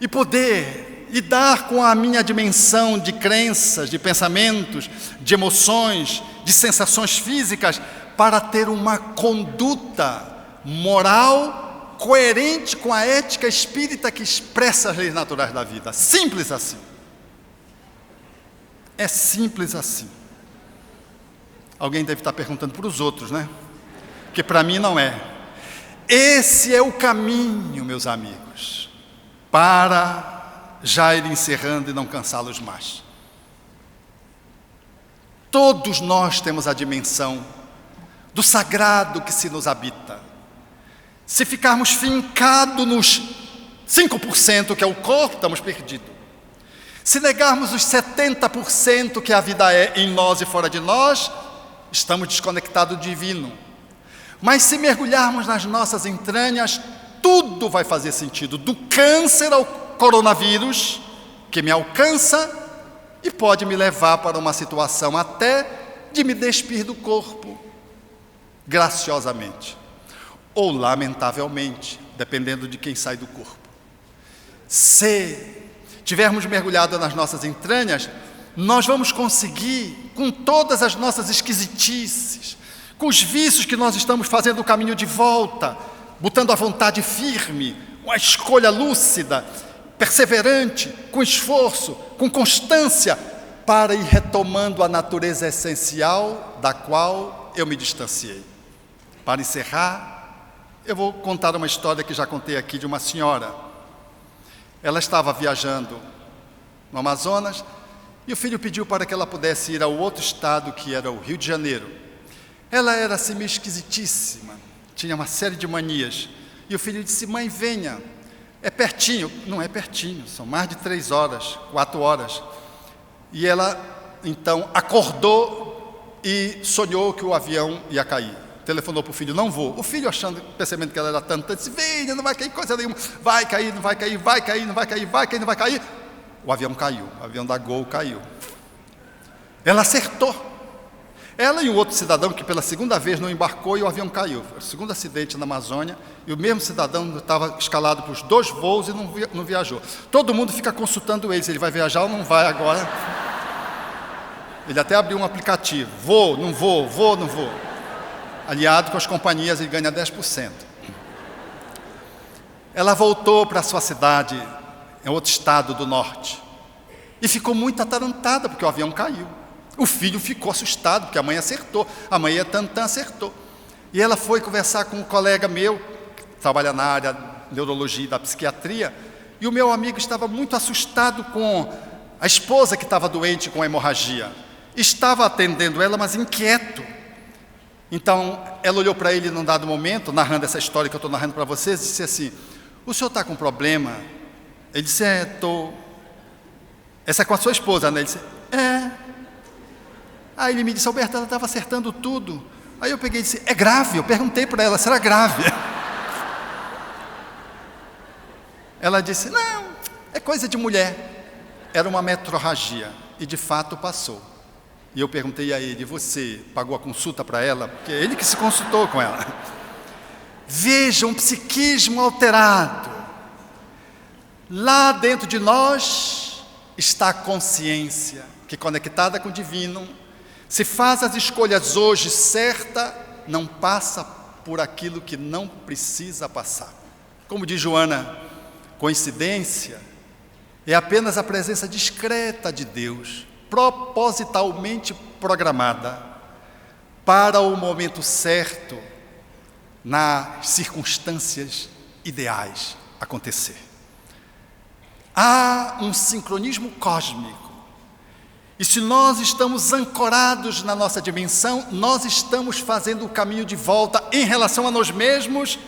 e poder lidar com a minha dimensão de crenças, de pensamentos, de emoções, de sensações físicas, para ter uma conduta moral coerente com a ética espírita que expressa as leis naturais da vida. Simples assim. É simples assim. Alguém deve estar perguntando para os outros, né? Porque para mim não é. Esse é o caminho, meus amigos, para já ir encerrando e não cansá-los mais. Todos nós temos a dimensão do sagrado que se nos habita. Se ficarmos fincados nos 5% que é o corpo, estamos perdidos. Se negarmos os 70% que a vida é em nós e fora de nós, estamos desconectados do divino. Mas se mergulharmos nas nossas entranhas, tudo vai fazer sentido, do câncer ao coronavírus, que me alcança e pode me levar para uma situação até de me despir do corpo, graciosamente, ou lamentavelmente, dependendo de quem sai do corpo. Se tivermos mergulhado nas nossas entranhas, nós vamos conseguir, com todas as nossas esquisitices, com os vícios que nós estamos fazendo o caminho de volta, botando a vontade firme, uma escolha lúcida, perseverante, com esforço, com constância, para ir retomando a natureza essencial da qual eu me distanciei. Para encerrar, eu vou contar uma história que já contei aqui de uma senhora. Ela estava viajando no Amazonas e o filho pediu para que ela pudesse ir ao outro estado, que era o Rio de Janeiro. Ela era assim meio esquisitíssima, tinha uma série de manias. E o filho disse: mãe, venha, é pertinho. Não é pertinho, são mais de 3 horas, 4 horas. E ela, então, acordou e sonhou que o avião ia cair. Telefonou para o filho: não vou. O filho, percebendo que ela era tanto, disse: venha, não vai cair coisa nenhuma. Vai cair, não vai cair, vai cair, não vai cair, vai cair, não vai cair. O avião caiu, o avião da Gol caiu. Ela acertou. Ela e um outro cidadão que pela segunda vez não embarcou e o avião caiu. Foi o segundo acidente na Amazônia e o mesmo cidadão estava escalado para os 2 voos e não viajou. Todo mundo fica consultando ele, se ele vai viajar ou não vai agora. Ele até abriu um aplicativo, vou, não vou, vou, não vou. Aliado com as companhias, ele ganha 10%. Ela voltou para a sua cidade, em outro estado do norte, e ficou muito atarantada porque o avião caiu. O filho ficou assustado, porque a mãe acertou. A mãe Tantã acertou. E ela foi conversar com um colega meu, que trabalha na área da neurologia e da psiquiatria, e o meu amigo estava muito assustado com a esposa que estava doente com hemorragia. Estava atendendo ela, mas inquieto. Então, ela olhou para ele num dado momento, narrando essa história que eu estou narrando para vocês, e disse assim: o senhor está com problema? Ele disse: estou. Essa é com a sua esposa, né? Ele disse: Aí ele me disse: Alberto, ela estava acertando tudo. Aí eu peguei e disse: é grave? Eu perguntei para ela: será grave? Ela disse: não, é coisa de mulher. Era uma metrorragia. E de fato passou. E eu perguntei a ele: você pagou a consulta para ela? Porque é ele que se consultou com ela. Veja um psiquismo alterado. Lá dentro de nós está a consciência, que conectada com o divino, se faz as escolhas hoje certa, não passa por aquilo que não precisa passar. Como diz Joana, coincidência é apenas a presença discreta de Deus, propositalmente programada para o momento certo, nas circunstâncias ideais acontecer. Há um sincronismo cósmico. E se nós estamos ancorados na nossa dimensão, nós estamos fazendo o caminho de volta em relação a nós mesmos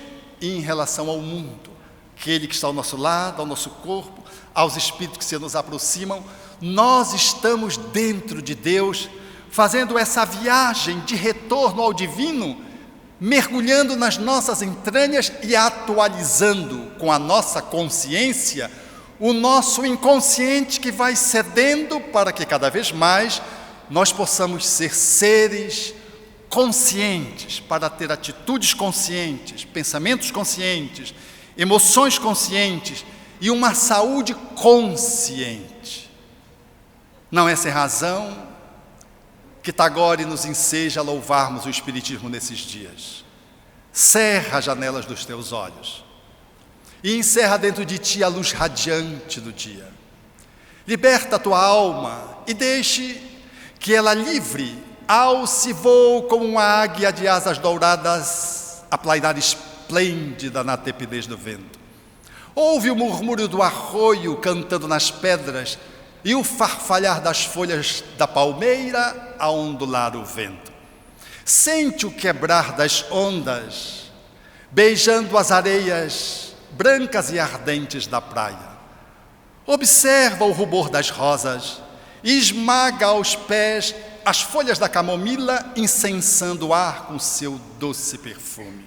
e em relação ao mundo. Aquele que está ao nosso lado, ao nosso corpo, aos espíritos que se nos aproximam. Nós estamos dentro de Deus, fazendo essa viagem de retorno ao divino, mergulhando nas nossas entranhas e atualizando com a nossa consciência o nosso inconsciente, que vai cedendo para que cada vez mais nós possamos ser seres conscientes, para ter atitudes conscientes, pensamentos conscientes, emoções conscientes e uma saúde consciente. Não é sem razão que Tagore nos enseja a louvarmos o Espiritismo nesses dias. Cerra as janelas dos teus olhos e encerra dentro de ti a luz radiante do dia. Liberta a tua alma e deixe que ela livre, alce e voe como uma águia de asas douradas, a plainar esplêndida na tepidez do vento. Ouve o murmúrio do arroio cantando nas pedras e o farfalhar das folhas da palmeira a ondular o vento. Sente o quebrar das ondas, beijando as areias brancas e ardentes da praia. Observa o rubor das rosas e esmaga aos pés as folhas da camomila, incensando o ar com seu doce perfume.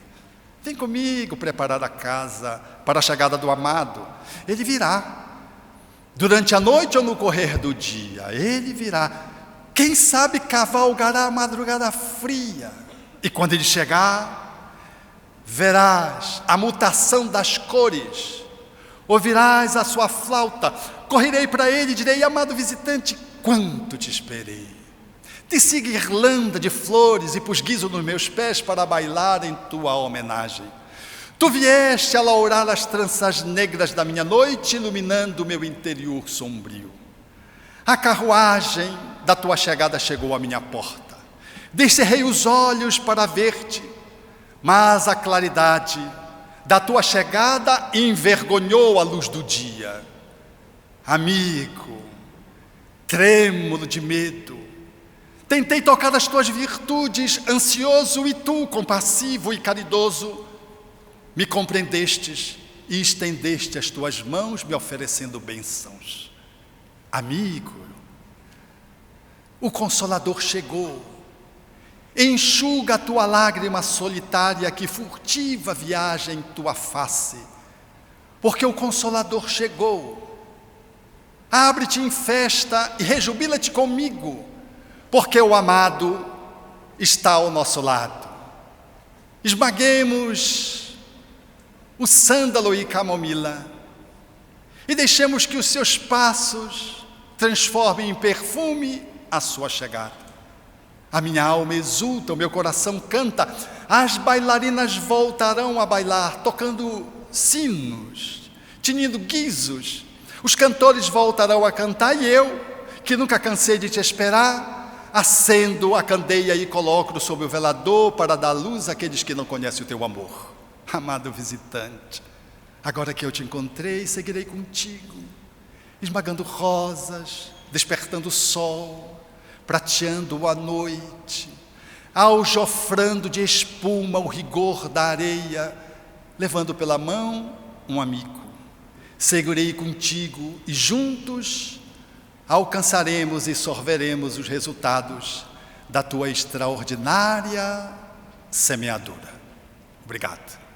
Vem comigo preparar a casa para a chegada do amado. Ele virá. Durante a noite ou no correr do dia, ele virá. Quem sabe cavalgará a madrugada fria. E quando ele chegar, verás a mutação das cores, ouvirás a sua flauta, correrei para ele e direi: amado visitante, quanto te esperei. Teci guirlanda de flores e pus guiso nos meus pés para bailar em tua homenagem. Tu vieste a laurar as tranças negras da minha noite, iluminando o meu interior sombrio. A carruagem da tua chegada chegou à minha porta. Descerrei os olhos para ver-te, mas a claridade da tua chegada envergonhou a luz do dia. Amigo, trêmulo de medo, tentei tocar as tuas virtudes, ansioso, e tu, compassivo e caridoso, me compreendestes e estendeste as tuas mãos, me oferecendo bênçãos. Amigo, o Consolador chegou. Enxuga a tua lágrima solitária que furtiva viaja em tua face, porque o Consolador chegou. Abre-te em festa e rejubila-te comigo, porque o amado está ao nosso lado. Esmaguemos o sândalo e camomila e deixemos que os seus passos transformem em perfume a sua chegada. A minha alma exulta, o meu coração canta, as bailarinas voltarão a bailar, tocando sinos, tinindo guizos. Os cantores voltarão a cantar e eu, que nunca cansei de te esperar, acendo a candeia e coloco sob o velador para dar luz àqueles que não conhecem o teu amor. Amado visitante, agora que eu te encontrei, seguirei contigo, esmagando rosas, despertando o sol, prateando a noite, aljofrando de espuma o rigor da areia, levando pela mão um amigo. Seguirei contigo e juntos alcançaremos e sorveremos os resultados da tua extraordinária semeadura. Obrigado.